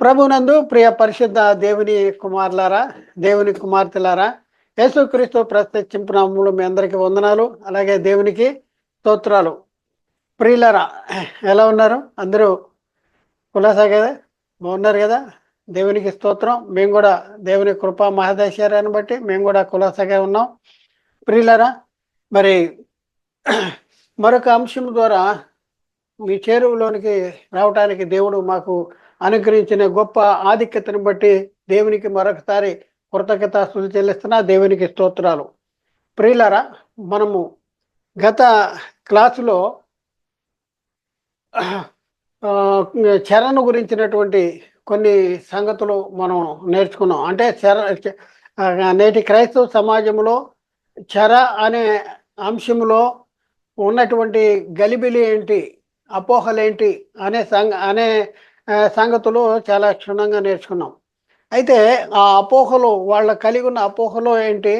ప్రభునందు ప్రియ పరిశుద్ధ దేవుని కుమారులారా, దేవుని కుమార్తెలారా, యేసుక్రీస్తు ప్రత్యక్షింపు నామములో మీ అందరికీ వందనాలు. అలాగే దేవునికి స్తోత్రాలు. ప్రియులారా, ఎలా ఉన్నారు? అందరూ కులాసా కదా? బాగున్నారు కదా? దేవునికి స్తోత్రం. మేము కూడా దేవుని కృపా మహదైశ్వర్యాన్ని బట్టి మేము కూడా కులాసాగా ఉన్నాం. ప్రియులారా, మరి మరొక అంశం ద్వారా మీ చేరువలోనికి రావటానికి దేవుడు మాకు అనుగ్రహించిన గొప్ప ఆధిక్యతను బట్టి దేవునికి మరొకసారి కృతజ్ఞతాస్తుతులు చెల్లిస్తున్నా. దేవునికి స్తోత్రాలు. ప్రియులారా, మనము గత క్లాసులో చరణ్ గురించినటువంటి కొన్ని సంగతులు మనం నేర్చుకున్నాం. అంటే నేటి క్రైస్తవ సమాజంలో చెర అనే అంశంలో ఉన్నటువంటి గలిబిలి ఏంటి, అపోహలేంటి అనే సంగతులు చాలా క్షుణ్ణంగా నేర్చుకున్నాం. అయితే ఆ అపోహలు, వాళ్ళ కలిగి ఉన్న అపోహలు ఏంటి,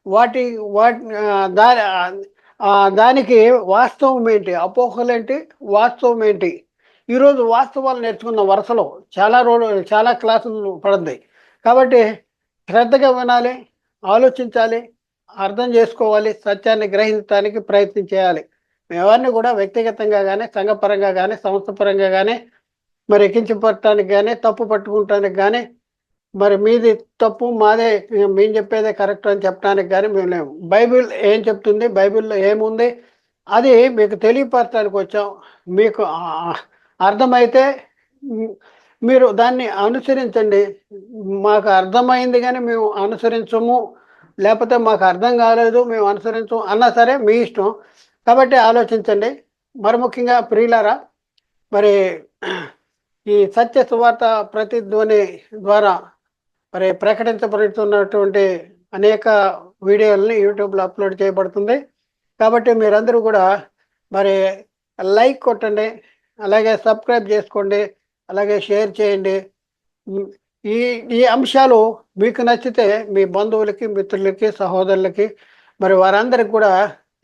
వాటి వాటి దానికి వాస్తవం ఏంటి, అపోహలేంటి, వాస్తవం ఏంటి, ఈరోజు వాస్తవాలు నేర్చుకున్న వరుసలో చాలా క్లాసులు పడద్దాయి. కాబట్టి శ్రద్ధగా వినాలి, ఆలోచించాలి, అర్థం చేసుకోవాలి, సత్యాన్ని గ్రహించడానికి ప్రయత్నం చేయాలి. ఎవరిని కూడా వ్యక్తిగతంగా కానీ, సంఘపరంగా కానీ, సంస్థపరంగా కానీ, మరి కించపడటానికి కానీ, తప్పు పట్టుకుంటానికి కానీ, మరి మీది తప్పు మాదే మేము చెప్పేదే కరెక్ట్ అని చెప్పడానికి కానీ మేము లేము. బైబిల్ ఏం చెప్తుంది, బైబిల్లో ఏముంది, అది మీకు తెలియపరచడానికి వచ్చాం. మీకు అర్థమైతే మీరు దాన్ని అనుసరించండి. మాకు అర్థమైంది కానీ మేము అనుసరించము, లేకపోతే మాకు అర్థం కాలేదు మేము అనుసరించము అన్నా సరే మీ ఇష్టం. కాబట్టి ఆలోచించండి. మరి ముఖ్యంగా ప్రియులారా, మరి ఈ సత్య సువార్త ప్రతిధ్వని ద్వారా మరి ప్రకటించబడుతున్నటువంటి అనేక వీడియోలని యూట్యూబ్లో అప్లోడ్ చేయబడుతుంది. కాబట్టి మీరందరూ కూడా మరి లైక్ కొట్టండి, అలాగే సబ్స్క్రైబ్ చేసుకోండి, అలాగే షేర్ చేయండి. ఈ ఈ అంశాలు మీకు నచ్చితే మీ బంధువులకి, మిత్రులకి, సహోదరులకి మరి వారందరికి కూడా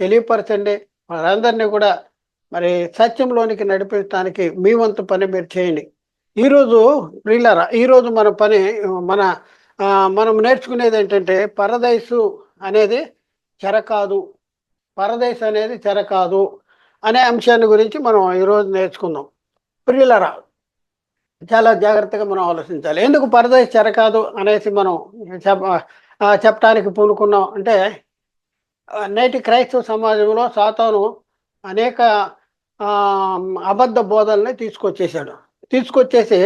తెలియపరచండి. వారందరినీ కూడా మరి సత్యంలోనికి నడిపించడానికి మీ వంతు పని మీరు చేయండి. ఈరోజు ప్రియులారా, ఈరోజు మనం నేర్చుకునేది ఏంటంటే, పరదైసు అనేది చెర కాదు, పరదైసు అనేది చెర కాదు అనే అంశాన్ని గురించి మనం ఈరోజు నేర్చుకుందాం. ప్రియులారా, చాలా జాగ్రత్తగా మనం ఆలోచించాలి. ఎందుకు పరదైసు చెర కాదు అనేసి మనం చెప్పడానికి పూనుకున్నాం అంటే, నేటి క్రైస్తవ సమాజంలో సాతాను అనేక అబద్ధ బోధనని తీసుకొచ్చేసి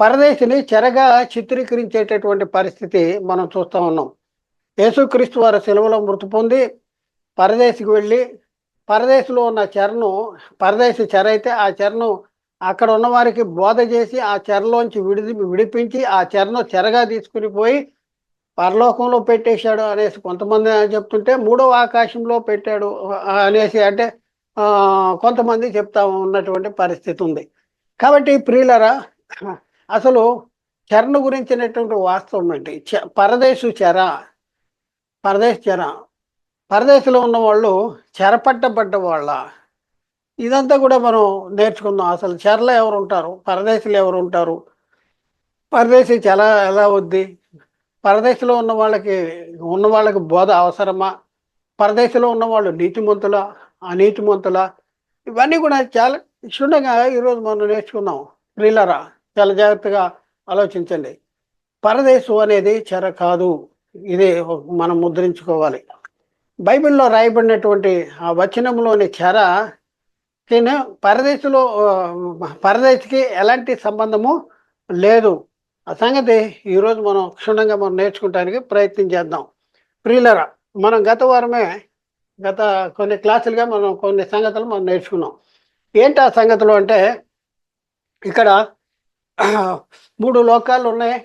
పరదేశిని చెరగా చిత్రీకరించేటటువంటి పరిస్థితి మనం చూస్తూ ఉన్నాం. యేసుక్రీస్తు వారి సెలవులో మృతి పొంది పరదేశికి వెళ్ళి, పరదేశంలో ఉన్న పరదేశి చెర అయితే ఆ చెరను అక్కడ ఉన్న వారికి బోధ చేసి ఆ చెరలోంచి విడిపించి ఆ చెరను చెరగా తీసుకుని పోయి పరలోకంలో పెట్టేశాడు అనేసి కొంతమంది చెప్తుంటే, మూడవ ఆకాశంలో పెట్టాడు అనేసి అంటే కొంతమంది చెప్తా ఉన్నటువంటి పరిస్థితి ఉంది. కాబట్టి ప్రియులరా, అసలు చెరను గురించినటువంటి వాస్తవం ఏంటి? పరదేశ చెర, పరదేశంలో ఉన్న వాళ్ళు చెరపట్టబడ్డ వాళ్ళ, ఇదంతా కూడా మనం నేర్చుకుందాం. అసలు చెరలో ఎవరు ఉంటారు, పరదేశులు ఎవరు ఉంటారు, పరదేశీ చెర ఎలా వద్ది, పరదేశంలో ఉన్న వాళ్ళకి బోధ అవసరమా, పరదేశంలో ఉన్న వాళ్ళు నీతిమంతులా, అనీతిమంతులా, ఇవన్నీ కూడా చాలా క్షుణ్ణంగా ఈరోజు మనం నేర్చుకున్నాం. ప్రియులారా, చాలా జాగ్రత్తగా ఆలోచించండి. పరదేశం అనేది చెర కాదు, ఇది మనం ముద్రించుకోవాలి. బైబిల్లో రాయబడినటువంటి ఆ వచనంలోని చెర పరదేశికి ఎలాంటి సంబంధము లేదు. ఆ సంగతి ఈరోజు మనం క్షుణ్ణంగా మనం నేర్చుకోవడానికి ప్రయత్నం చేద్దాం. ప్రియులరా, మనం గత కొన్ని క్లాసులుగా మనం కొన్ని సంగతులు మనం నేర్చుకున్నాం. ఏంటి ఆ సంగతులు అంటే, ఇక్కడ 3 లోకాలు ఉన్నాయి.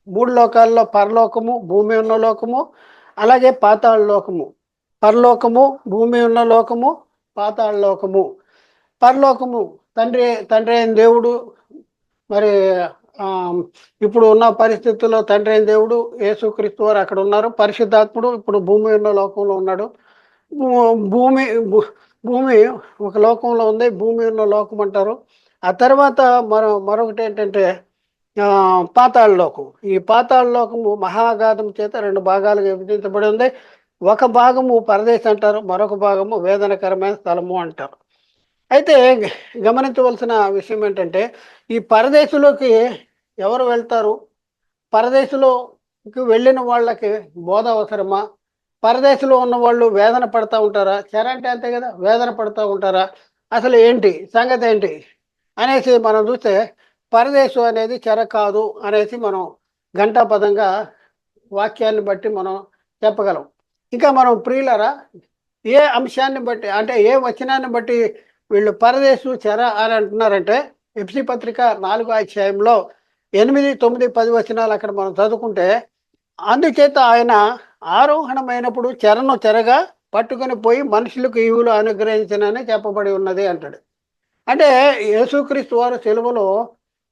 3 లోకాల్లో పరలోకము, భూమి ఉన్న లోకము, అలాగే పాతాళ లోకము. పరలోకము, భూమి ఉన్న లోకము, పాతాళ లోకము. పరలోకము తండ్రి అయిన దేవుడు, మరి ఇప్పుడు ఉన్న పరిస్థితుల్లో తండ్రి అయిన దేవుడు యేసుక్రీస్తు వారు అక్కడ ఉన్నారు. పరిశుద్ధాత్ముడు ఇప్పుడు భూమి ఉన్న లోకంలో ఉన్నాడు. భూమి ఒక లోకంలో ఉంది, భూమి ఉన్న లోకం అంటారు. ఆ తర్వాత మరొకటి ఏంటంటే, పాతాళలోకం. ఈ పాతాళలోకము మహాగాధం చేత 2 భాగాలుగా విభజించబడి ఉంది. ఒక భాగము పరదేశం అంటారు, మరొక భాగము వేదనకరమైన స్థలము అంటారు. అయితే గమనించవలసిన విషయం ఏంటంటే, ఈ పరదేశంలోకి ఎవరు వెళ్తారు? పరదేశంలోకి వెళ్ళిన వాళ్ళకి బోధ అవసరమా? పరదేశంలో ఉన్నవాళ్ళు వేదన పడతా ఉంటారా? చెర అంటే అంతే కదా! వేదన పడతా ఉంటారా? అసలు ఏంటి? సంగతి ఏంటి? అనేసి మనం చూస్తే పరదేశం అనేది చెర కాదు అనేసి మనం ఘంటాపథంగా వాక్యాన్ని బట్టి మనం చెప్పగలం. ఇంకా మనం ప్రియులారా, ఏ అంశాన్ని బట్టి అంటే ఏ వచనాన్ని బట్టి వీళ్ళు పరదేశం చెర అని అంటున్నారంటే, ఎఫ్‌సీ పత్రిక 4వ అధ్యాయంలో 8, 9, 10 వచనాలు అక్కడ మనం చదువుకుంటే, అందుచేత ఆయన ఆరోహణమైనప్పుడు చెరను చెరగా పట్టుకొని పోయి మనుషులకు ఈవులు అనుగ్రహించనని చెప్పబడి ఉన్నది అంటాడు. అంటే యేసుక్రీస్తు వారు సిలువలో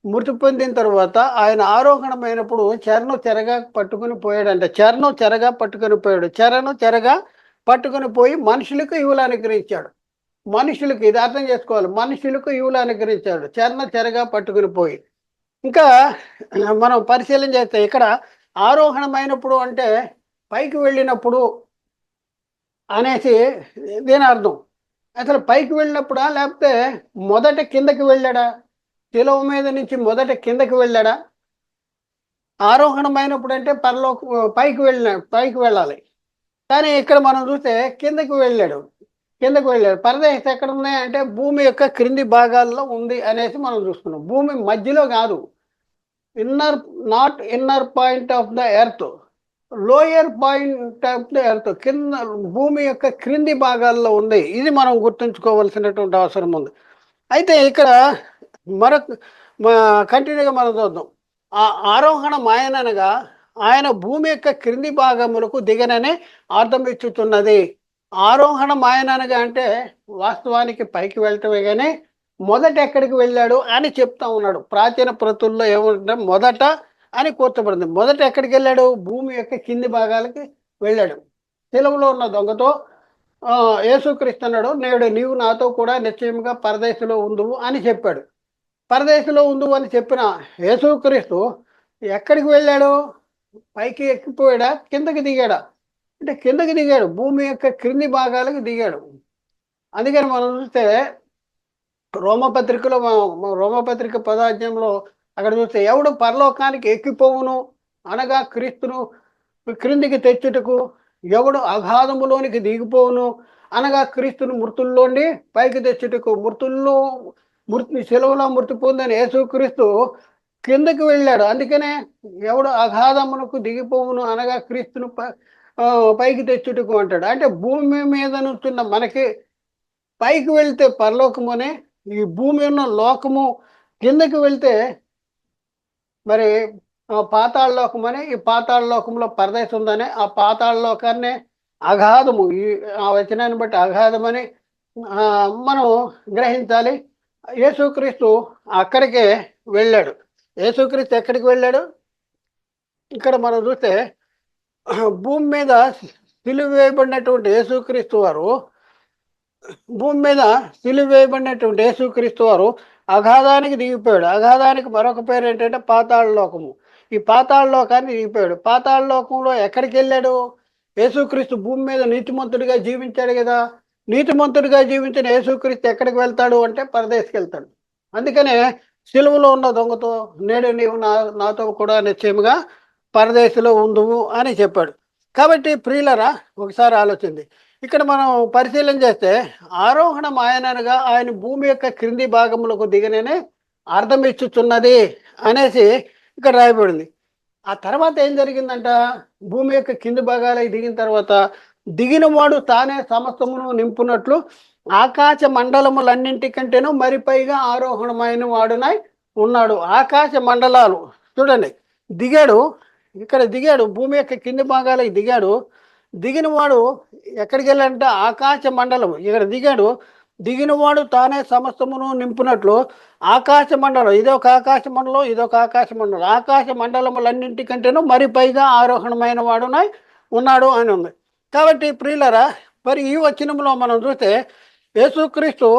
మృతి పొందిన తర్వాత ఆయన ఆరోహణమైనప్పుడు చెరను చెరగా పట్టుకొని పోయాడంట. చెరను చెరగా పట్టుకొని పోయాడు. చెరను చెరగా పట్టుకొని పోయి మనుషులకు ఈవులు అనుగ్రహించాడు. మనుషులకు ఇది అర్థం చేసుకోవాలి. మనుషులకు ఈవులు అనుగ్రహించాడు. చెరను చెరగా పట్టుకొని పోయి. ఇంకా మనం పరిశీలన చేస్తే ఇక్కడ ఆరోహణమైనప్పుడు అంటే పైకి వెళ్ళినప్పుడు అనేసి దీని అర్థం. అసలు పైకి వెళ్ళినప్పుడా? లేకపోతే మొదట కిందకి వెళ్ళాడా? శిలువ మీద నుంచి మొదట కిందకి వెళ్ళాడా? ఆరోహణమైనప్పుడు అంటే పైకి వెళ్ళాలి. కానీ ఇక్కడ మనం చూస్తే కిందకి వెళ్ళాడు. కిందకి వెళ్ళాడు. పరదేశం ఎక్కడ ఉన్నాయి అంటే భూమి యొక్క క్రింది భాగాల్లో ఉంది అనేసి మనం చూస్తున్నాం. భూమి మధ్యలో కాదు. Inner not inner point of the earth, lower point of the earth, కింద భూమి యొక్క క్రింది భాగాల్లో ఉంది. ఇది మనం గుర్తుంచుకోవాల్సినటువంటి అవసరం ఉంది. అయితే ఇక్కడ మరొక కంటిన్యూగా మనం చూద్దాం. ఆ ఆరోహణం ఆయననగా ఆయన భూమి యొక్క క్రింది భాగములకు దిగనని అర్థం ఇచ్చుతున్నది. ఆరోహణం ఆయననగా అంటే వాస్తవానికి పైకి వెళ్ళటమే కానీ మొదట ఎక్కడికి వెళ్ళాడు అని చెప్తా ఉన్నాడు. ప్రాచీన ప్రతుల్లో ఏమంటే మొదట అని కూర్చబడింది. మొదట ఎక్కడికి వెళ్ళాడు? భూమి యొక్క కింది భాగాలకి వెళ్ళాడు. సిలువలో ఉన్న దొంగతో యేసుక్రీస్తు అన్నాడు, నేడు నీవు నాతో కూడా నిశ్చయముగా పరదేశంలో ఉందువు అని చెప్పాడు. పరదేశంలో ఉందువు అని చెప్పిన యేసుక్రీస్తు ఎక్కడికి వెళ్ళాడు? పైకి ఎక్కిపోయాడా? కిందకి దిగాడా? అంటే కిందకి దిగాడు. భూమి యొక్క క్రింది భాగాలకు దిగాడు. అందుకని మనం చూస్తే రోమపత్రికలో రోమపత్రిక 10వ అధ్యాయంలో అక్కడ చూస్తే ఎవడు పరలోకానికి ఎక్కిపోవును అనగా క్రీస్తును క్రిందికి తెచ్చుటకు, ఎవడు అగాధములోనికి దిగిపోవును అనగా క్రీస్తును మృతుల్లోండి పైకి తెచ్చుటకు. సెలవులో మృతి పొందిన యేసుక్రీస్తు కిందకి వెళ్ళాడు. అందుకనే ఎవడు అగాధమునకు దిగిపోవును అనగా క్రీస్తును పైకి తెచ్చుటకు అంటాడు. అంటే భూమి మీద నుంచున్న మనకి పైకి వెళ్తే పరలోకమునే, ఈ భూమి ఉన్న లోకము కిందకి వెళ్తే మరి పాతాళ లోకమని, ఈ పాతాళ లోకంలో పరదేశం ఉందని, ఆ పాతాళ లోకాన్ని అగాధము, ఈ ఆ వచనాన్ని బట్టి అగాధమని మనం గ్రహించాలి. యేసుక్రీస్తు అక్కడికే వెళ్ళాడు. యేసుక్రీస్తు ఎక్కడికి వెళ్ళాడు? ఇక్కడ మనం చూస్తే భూమి మీద సిలువ వేయబడినటువంటి యేసుక్రీస్తు వారు, భూమి మీద సిలువ వేయబడినటువంటి యేసుక్రీస్తు వారు అగాధానికి దిగిపోయాడు. అగాధానికి మరొక పేరు ఏంటంటే పాతాళ లోకము. ఈ పాతాళ లోకాన్ని దిగిపోయాడు. పాతాళ లోకంలో ఎక్కడికి వెళ్ళాడు? యేసుక్రీస్తు భూమి మీద నీతిమంతుడిగా జీవించాడు కదా. నీతిమంతుడిగా జీవించిన యేసుక్రీస్తు ఎక్కడికి వెళ్తాడు అంటే పరదేశకి వెళ్తాడు. అందుకనే సిలువలో ఉన్న దొంగతో నేడు నీవు నాతో కూడా నిశ్చయముగా పరదేశంలో ఉందువు అని చెప్పాడు. కాబట్టి ప్రియులరా, ఒకసారి ఆలోచింది. ఇక్కడ మనం పరిశీలన చేస్తే ఆరోహణం ఆయనగా ఆయన భూమి యొక్క క్రింది భాగములకు దిగననే అర్థం ఇచ్చుచున్నది అనేసి ఇక్కడ రాయబడింది. ఆ తర్వాత ఏం జరిగిందంట? భూమి యొక్క కింది భాగాలకు దిగిన తర్వాత దిగిన వాడు తానే సమస్తమును నింపునట్లు ఆకాశ మండలములన్నింటికంటేనూ మరి పైగా ఆరోహణమైన వాడునై ఉన్నాడు. ఆకాశ మండలాలు చూడండి, దిగాడు. ఇక్కడ దిగాడు, భూమి యొక్క కింది భాగాలకు దిగాడు. దిగిన వాడు ఎక్కడికి వెళ్ళాడంటే ఆకాశ మండలం. ఇక్కడ దిగాడు. దిగినవాడు తానే సమస్తమును నింపునట్లు ఆకాశ మండలం, ఇదొక ఆకాశ మండలం, ఇదొక ఆకాశ మండలం, ఆకాశ మండలములన్నింటికంటేనూ మరి పైగా ఆరోహణమైన వాడునై ఉన్నాడు అని ఉంది. కాబట్టి ప్రియులరా, మరి ఈ వచనంలో మనం చూస్తే యేసుక్రీస్తు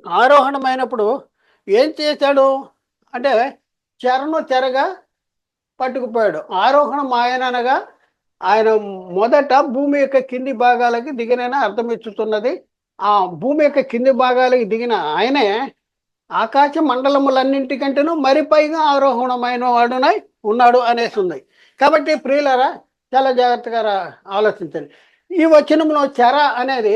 ఆరోహణమైనప్పుడు ఏం చేశాడు అంటే చెరను చెరగా పట్టుకుపోయాడు. ఆరోహణం ఆయన అనగా ఆయన మొదట భూమి యొక్క కింది భాగాలకి దిగినని అర్థం ఇచ్చుతున్నది. ఆ భూమి యొక్క కింది భాగాలకి దిగిన ఆయనే ఆకాశ మండలములన్నింటికంటేనూ మరి పైగా ఆరోహణమైన వాడునై ఉన్నాడు అనేసి ఉంది. కాబట్టి ప్రియులరా చాలా జాగ్రత్తగా ఆలోచించండి. ఈ వచనంలో చెర అనేది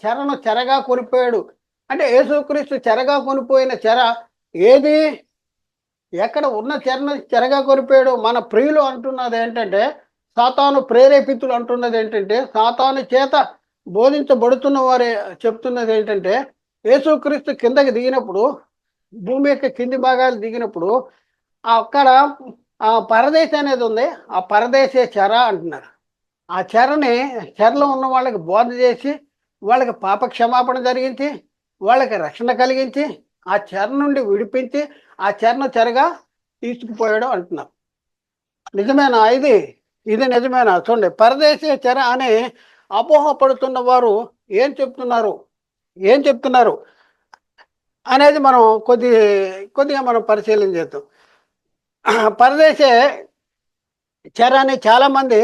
చెరను చెరగా కొనిపోయాడు అంటే యేసుక్రీస్తు చెరగా కొనిపోయిన చెర ఏది? ఎక్కడ ఉన్న చెరను చెరగా కొనిపోయాడు? మన ప్రియులు అంటున్నది ఏంటంటే, సాతాను ప్రేరేపితులు అంటున్నది ఏంటంటే, సాతాను చేత బోధించబడుతున్న వారే చెప్తున్నది ఏంటంటే, యేసుక్రీస్తు కిందకి దిగినప్పుడు, భూమి యొక్క కింది భాగాలు దిగినప్పుడు అక్కడ ఆ పరదేశ అనేది ఉంది. ఆ పరదేశే చెర అంటున్నారు. ఆ చెరలో ఉన్న వాళ్ళకి బోధ చేసి, వాళ్ళకి పాప క్షమాపణ జరిగించి, వాళ్ళకి రక్షణ కలిగించి, ఆ చెర నుండి విడిపించి, ఆ చెరను చెరగా తీసుకుపోయాడు అంటున్నారు. నిజమేనా ఇది? ఇది నిజమేనా? చూడండి, పరదేశీ చెర అని అపోహపడుతున్న వారు ఏం చెప్తున్నారు ఏం చెప్తున్నారు అనేది మనం కొద్దిగా మనం పరిశీలన చేద్దాం. పరదేశే చెర అని చాలామంది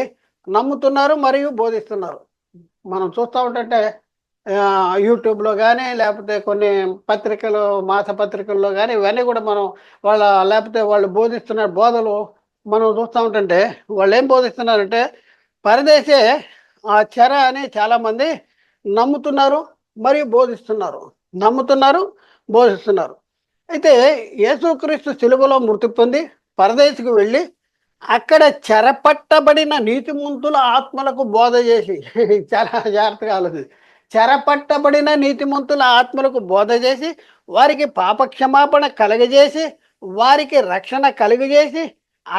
నమ్ముతున్నారు మరియు బోధిస్తున్నారు. మనం చూస్తూ ఉంటుంటే యూట్యూబ్లో కానీ లేకపోతే కొన్ని పత్రికలు మాసపత్రికల్లో కానీ ఇవన్నీ కూడా మనం లేకపోతే వాళ్ళు బోధిస్తున్న బోధలు మనం చూస్తూ ఉంటుంటే వాళ్ళు ఏం బోధిస్తున్నారంటే పరదేశే ఆ చెర అని చాలామంది నమ్ముతున్నారు మరియు బోధిస్తున్నారు. అయితే యేసుక్రీస్తు సిలువలో మృతి పొంది పరదేశికి వెళ్ళి అక్కడ చెరపట్టబడిన నీతిమంతుల ఆత్మలకు బోధ చేసి చాలా జాగ్రత్తగా ఆలోచించి చెరపట్టబడిన నీతిమంతుల ఆత్మలకు బోధ చేసి వారికి పాపక్షమాపణ కలుగజేసి వారికి రక్షణ కలుగజేసి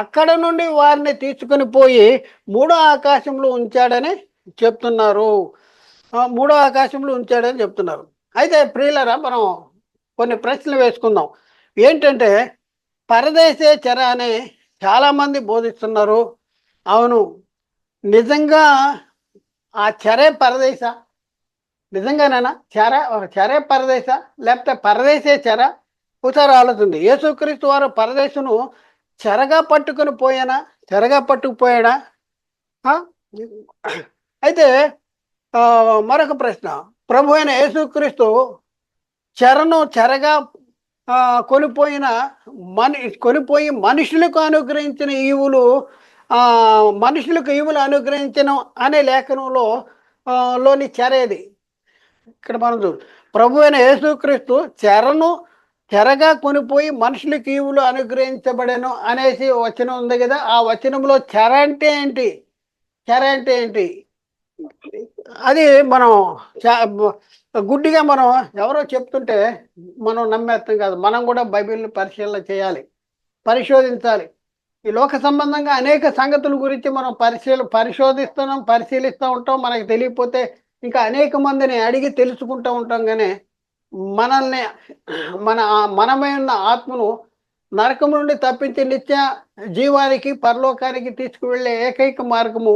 అక్కడ నుండి వారిని తీసుకుని పోయి మూడో ఆకాశంలో ఉంచాడని చెప్తున్నారు. అయితే ప్రియులరా మనం కొన్ని ప్రశ్నలు వేసుకుందాం. ఏంటంటే పరదేశే చెర అని చాలామంది బోధిస్తున్నారు. అవును, నిజంగా ఆ చెరే పరదేశ? నిజంగానేనా చెరే పరదేశ లేకపోతే పరదేశే చెర? ఒకసారి ఆలోచింది. యేసుక్రీస్తు వారు పరదేశును చెరగా పట్టుకుపోయాడా? అయితే మరొక ప్రశ్న, ప్రభు అయిన యేసుక్రీస్తు చెరను చెరగా కొనిపోయి మనుషులకు అనుగ్రహించిన ఈవులు అనుగ్రహించిన అనే లేఖనంలో లోని చెరేది. ఇక్కడ మనం ప్రభు అయిన యేసుక్రీస్తు చెరగా కొనిపోయి మనుషులకు ఈవులు అనుగ్రహించబడను అనేసి వచనం ఉంది కదా. ఆ వచనంలో చెర అంటే ఏంటి? అది మనం గుడ్డిగా మనం ఎవరో చెప్తుంటే మనం నమ్మేస్తాం కాదు. మనం కూడా బైబిల్ని పరిశోధించాలి. ఈ లోక సంబంధంగా అనేక సంగతుల గురించి మనం పరిశీలిస్తూ ఉంటాం. మనకి తెలియకపోతే ఇంకా అనేక మందిని అడిగి తెలుసుకుంటూ ఉంటాం. కానీ మనల్ని మనమై ఉన్న ఆత్మను నరకం నుండి తప్పించి నిత్య జీవానికి పరలోకానికి తీసుకువెళ్ళే ఏకైక మార్గము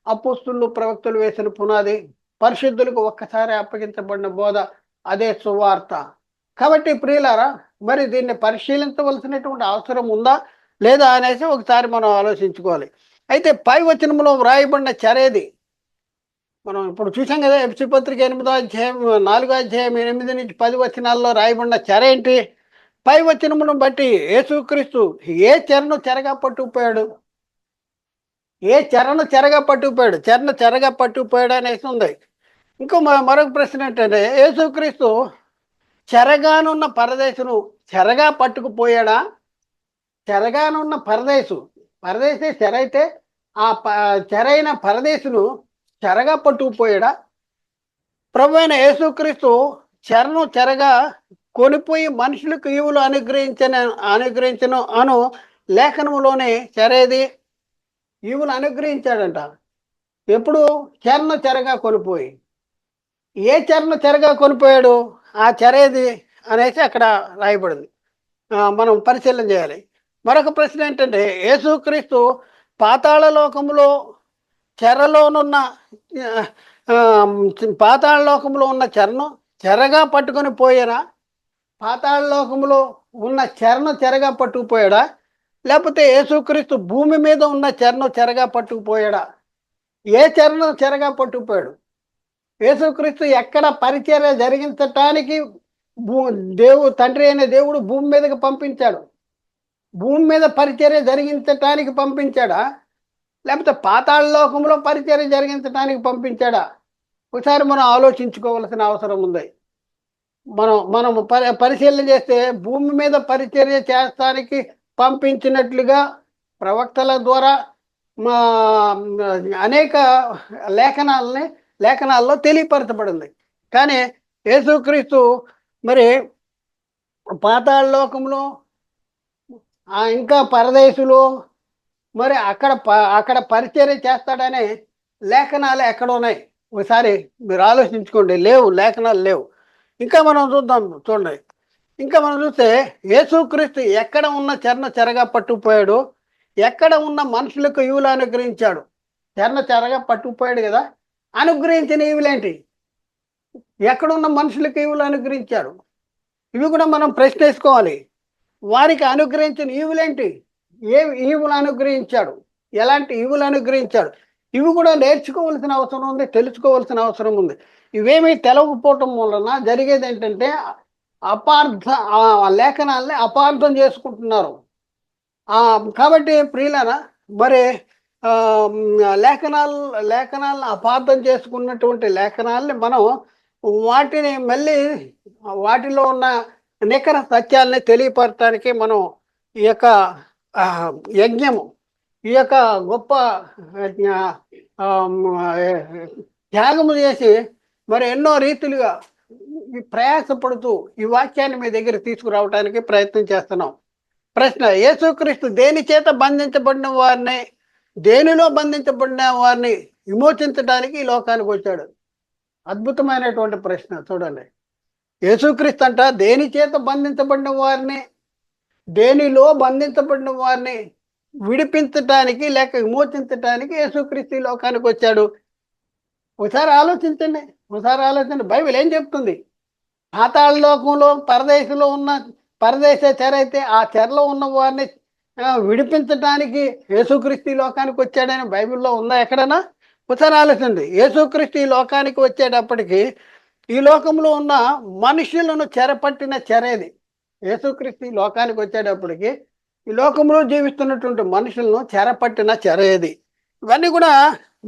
అపోస్తులు ప్రవక్తలు వేసిన పునాది, పరిశుద్ధులకు ఒక్కసారి అప్పగించబడిన బోధ, అదే సువార్త. కాబట్టి ప్రియులారా, మరి దీన్ని పరిశీలించవలసినటువంటి అవసరం ఉందా లేదా అనేసి ఒకసారి మనం ఆలోచించుకోవాలి. అయితే పై వచనంలో వ్రాయబడిన చెరేది మనం ఇప్పుడు చూసాం కదా. ఎఫ్సీ పత్రిక 8వ అధ్యాయం 4వ అధ్యాయం 8-10 వచనాల్లో రాయబడిన చెర ఏంటి? పై వచనమును బట్టి యేసుక్రీస్తు ఏ చెరను చెరగా పట్టుకుపోయాడు? చెరను చెరగా పట్టుకుపోయాడు అనేసి ఉంది. ఇంకో మరొక ప్రశ్న ఏంటంటే, యేసుక్రీస్తు చెరగానున్న పరదేశును చెరగా పట్టుకుపోయాడా? చెరగానున్న పరదేశే చెర అయితే ఆ చెరైన పరదేశును చెరగా పట్టుకుపోయాడా? ప్రభు అయిన యేసుక్రీస్తు చెరగా కొనిపోయి మనుషులకు ఈవులు అనుగ్రహించను అను లేఖనములోనే చెరేది ఈవులు అనుగ్రహించాడంట. ఎప్పుడు? చెరగా కొనిపోయి. ఏ చెరను చెరగా కొనిపోయాడు? ఆ చెరేది అనేసి అక్కడ రాయబడింది. మనం పరిశీలన చేయాలి. మరొక ప్రశ్న ఏంటంటే, యేసుక్రీస్తు పాతాళ లోకంలో ఉన్న చెరను చెరగా పట్టుకొని పోయారా? పాతాళ లోకంలో ఉన్న చెరను చెరగా పట్టుకుపోయాడా, లేకపోతే యేసుక్రీస్తు భూమి మీద ఉన్న చెరను చెరగా పట్టుకుపోయాడా? ఏ చెరను చెరగా పట్టుకుపోయాడు? యేసుక్రీస్తు ఎక్కడ పరిచర్య జరిగించటానికి భూ తండ్రి అయిన దేవుడు భూమి మీదకి పంపించాడు. భూమి మీద పరిచర్య జరిగించటానికి పంపించాడా, లేకపోతే పాతాళ లోకంలో పరిచర్య జరిగించడానికి పంపించాడా? ఒకసారి మనం ఆలోచించుకోవాల్సిన అవసరం ఉంది. మనం పరిశీలన చేస్తే భూమి మీద పరిచర్య చేస్తానికి పంపించినట్లుగా ప్రవక్తల ద్వారా మా అనేక లేఖనాల్లో తెలియపరచబడింది. కానీ యేసుక్రీస్తు మరి పాతాళ లోకంలో ఇంకా పరదేశులు మరి అక్కడ పరిచర్య చేస్తాడనే లేఖనాలు ఎక్కడ ఉన్నాయి? ఒకసారి మీరు ఆలోచించుకోండి. లేవు, లేఖనాలు లేవు. ఇంకా మనం చూడండి. ఇంకా మనం చూస్తే యేసుక్రీస్తు ఎక్కడ ఉన్న చెరగా పట్టుకుపోయాడు, ఎక్కడ ఉన్న మనుషులకు ఈవులు అనుగ్రహించాడు. చెరగా పట్టుకుపోయాడు కదా, అనుగ్రహించిన ఈవులేంటి? ఎక్కడున్న మనుషులకు ఈవులు అనుగ్రహించాడు? ఇవి కూడా మనం ప్రశ్నించుకోవాలి. వారికి అనుగ్రహించిన ఈవులేంటి? ఏ ఈవులు అనుగ్రహించాడు? ఎలాంటి ఈవులు అనుగ్రహించాడు? ఇవి కూడా నేర్చుకోవాల్సిన అవసరం ఉంది, తెలుసుకోవాల్సిన అవసరం ఉంది. ఇవేమీ తెలవకపోవటం వలన జరిగేది ఏంటంటే లేఖనాల్ని అపార్థం చేసుకుంటున్నారు. కాబట్టి ప్రియులారా, మరి లేఖనాలను అపార్థం చేసుకున్నటువంటి లేఖనాల్ని మనం వాటిని మళ్ళీ వాటిలో ఉన్న నికర సత్యాలని తెలియపరచడానికి మనం ఈ యొక్క యజ్ఞము, ఈ యొక్క గొప్ప త్యాగము చేసి మరి ఎన్నో రీతులుగా ప్రయాసపడుతూ ఈ వాక్యాన్ని మీ దగ్గర తీసుకురావడానికి ప్రయత్నం చేస్తున్నాం. ప్రశ్న: యేసుక్రీస్తు దేని చేత బంధించబడిన వారిని, దేనిలో బంధించబడిన వారిని విమోచించడానికి ఈ లోకానికి వచ్చాడు? అద్భుతమైనటువంటి ప్రశ్న. చూడండి, యేసుక్రీస్తు అంట దేని చేత బంధించబడిన వారిని, దేనిలో బంధించబడిన వారిని విడిపించటానికి లేక విమోచించటానికి యేసుక్రీస్తు ఈ లోకానికి వచ్చాడు. ఒకసారి ఆలోచించండి. బైబిల్ ఏం చెప్తుంది? పాతాళ లోకంలో పరదేశంలో ఉన్న పరదేశ చెర అయితే ఆ చెరలో ఉన్న వారిని విడిపించడానికి యేసుక్రీస్తు ఈ లోకానికి వచ్చాడని బైబిల్లో ఉందా ఎక్కడైనా? ఒకసారి ఆలోచించండి. యేసుక్రీస్తు ఈ లోకానికి వచ్చేటప్పటికి ఈ లోకంలో ఉన్న మనుషులను చెరపట్టిన చెరేది. యేసుక్రీస్తు ఈ లోకానికి వచ్చేటప్పటికి ఈ లోకంలో జీవిస్తున్నటువంటి మనుషులను చెరపట్టిన చెరేది. ఇవన్నీ కూడా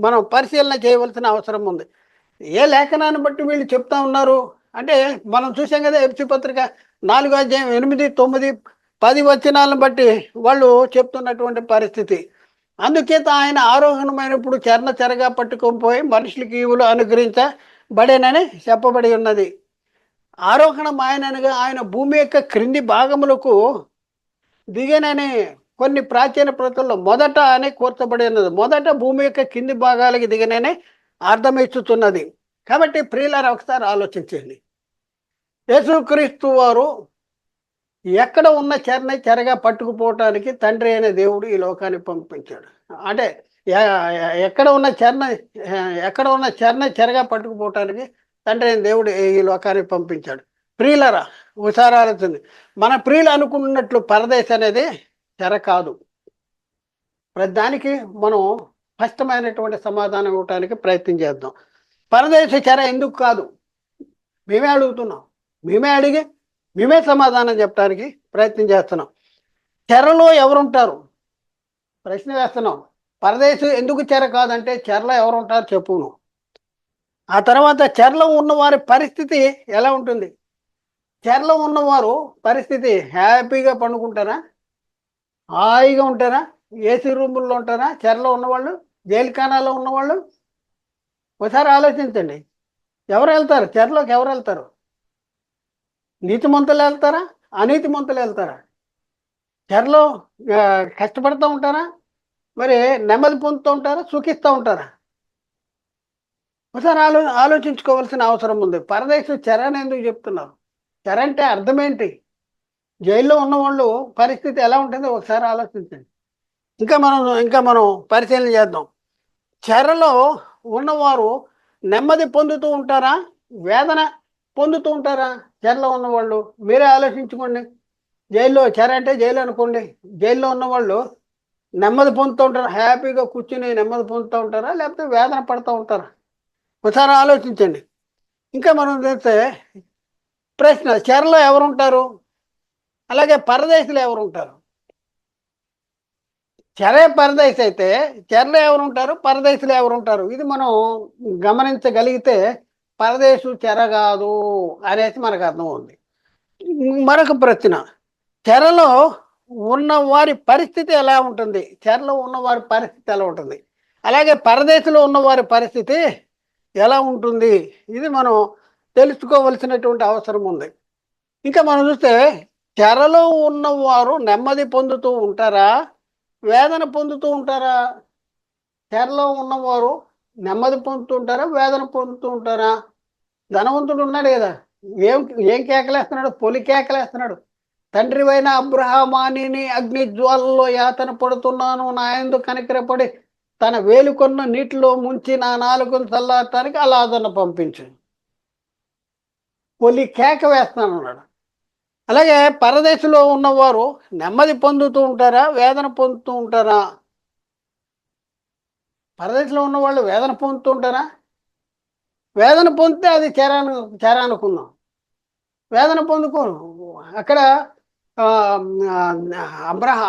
మనం పరిశీలన చేయవలసిన అవసరం ఉంది. ఏ లేఖనాన్ని బట్టి వీళ్ళు చెప్తా ఉన్నారు అంటే మనం చూసాం కదా, ఎఫ్సీ పత్రిక 4వ అధ్యాయం 8, 9, 10 వచనాలను బట్టి వాళ్ళు చెప్తున్నటువంటి పరిస్థితి. అందుచేత ఆయన ఆరోహణమైనప్పుడు చెరగా పట్టుకొని పోయి మనుషులకి ఈవులు అనుగ్రహించబడేనని చెప్పబడి ఉన్నది. ఆరోహణం ఆయనగా ఆయన భూమి యొక్క క్రింది భాగములకు దిగనని కొన్ని ప్రాచీన ప్రతుల్లో మొదట అని కూర్చబడి ఉన్నది. మొదట భూమి యొక్క కింది భాగాలకి దిగనని అర్థమిస్తున్నది. కాబట్టి ప్రియులారా, ఒకసారి ఆలోచించండి. యేసుక్రీస్తు వారు ఎక్కడ ఉన్న చెరగా పట్టుకుపోవటానికి తండ్రి అయిన దేవుడు ఈ లోకాన్ని పంపించాడు. అంటే ఎక్కడ ఉన్న చెరగా పట్టుకుపోవటానికి తండ్రి అయిన దేవుడు ఈ లోకానికి పంపించాడు. ప్రియులరా, ఒకసారి ఆలోచించండి. మన ప్రియులు అనుకున్నట్లు పరదేశం అనేది చెర కాదు. ప్రతిదానికి మనం స్పష్టమైనటువంటి సమాధానం ఇవ్వటానికి ప్రయత్నం చేద్దాం. పరదేశ చెర ఎందుకు కాదు? మేమే అడుగుతున్నాం, మేమే సమాధానం చెప్పడానికి ప్రయత్నం చేస్తున్నాం. చెరలో ఎవరుంటారు? ప్రశ్న వేస్తున్నాం. పరదేశం ఎందుకు చెర కాదంటే చెరలో ఎవరుంటారు చెప్పును. ఆ తర్వాత చెరలో ఉన్నవారి పరిస్థితి ఎలా ఉంటుంది? చెరలో ఉన్నవారు పరిస్థితి హ్యాపీగా పండుకుంటారా? హాయిగా ఉంటారా? ఏసీ రూముల్లో ఉంటారా చెరలో ఉన్నవాళ్ళు? జైలుఖానాలో ఉన్నవాళ్ళు? ఒకసారి ఆలోచించండి. ఎవరు వెళ్తారు చెరలోకి? ఎవరు వెళ్తారు? నీతిమంతులు వెళ్తారా? అనీతిమంతులు వెళ్తారా? చెరలో కష్టపడుతూ ఉంటారా? మరి నెమ్మది పొందుతూ ఉంటారా? సుఖిస్తూ ఉంటారా? ఒకసారి ఆలోచించుకోవాల్సిన అవసరం ఉంది. పరదేశం చెర అని ఎందుకు చెప్తున్నారు? చెర అంటే అర్థం ఏంటి? జైల్లో ఉన్నవాళ్ళు పరిస్థితి ఎలా ఉంటుందో ఒకసారి ఆలోచించండి. ఇంకా మనం పరిశీలన చేద్దాం. చెరలో ఉన్నవారు నెమ్మది పొందుతూ ఉంటారా? వేదన పొందుతూ ఉంటారా? చెరలో ఉన్నవాళ్ళు మీరే ఆలోచించుకోండి. జైల్లో చెర అంటే జైలు అనుకోండి. జైల్లో ఉన్నవాళ్ళు నెమ్మది పొందుతూ ఉంటారు. హ్యాపీగా కూర్చుని నెమ్మది పొందుతూ ఉంటారా? లేకపోతే వేదన పడుతూ ఉంటారా? ఒకసారి ఆలోచించండి. ఇంకా మనం చూస్తే ప్రశ్న చెరలో ఎవరుంటారు? అలాగే పరదేశులు ఎవరుంటారు? చెరే పరదేశి అయితే చెరలో ఎవరుంటారు? పరదేశులు ఎవరుంటారు? ఇది మనం గమనించగలిగితే పరదేశు చెర కాదు అనేసి మనకు అర్థమవుతుంది. మరొక ప్రశ్న, చెరలో ఉన్న వారి పరిస్థితి ఎలా ఉంటుంది? చెరలో ఉన్న వారి పరిస్థితి ఎలా ఉంటుంది? అలాగే పరదేశంలో ఉన్న వారి పరిస్థితి ఎలా ఉంటుంది? ఇది మనం తెలుసుకోవలసినటువంటి అవసరం ఉంది. ఇంకా మనం చూస్తే చెరలో ఉన్నవారు నెమ్మది పొందుతూ ఉంటారా? వేదన పొందుతూ ఉంటారా? చెరలో ఉన్నవారు నెమ్మది పొందుతూ ఉంటారా? వేదన పొందుతూ ఉంటారా? ధనవంతుడు ఉన్నాడు కదా, ఏం ఏం కేకలేస్తున్నాడు? పొలి కేకలేస్తున్నాడు. తండ్రివైన అబ్రహామానిని అగ్ని జ్వాలలో యాతన పడుతున్నాను, నా యందు కనికరపడి తన వేలుకొన్న నీటిలో ముంచి నా నాలుకను చల్లారటానికి అలాదన పంపించు. పొలి కేక వేస్తున్నాను అన్నాడు. అలాగే పరదేశంలో ఉన్నవారు నెమ్మది పొందుతూ ఉంటారా? వేదన పొందుతూ ఉంటారా? పరదేశంలో ఉన్నవాళ్ళు వేదన పొందుతూ ఉంటారా? వేదన పొందితే అది చెర అనుకుందాం. వేదన పొందుకోను. అక్కడ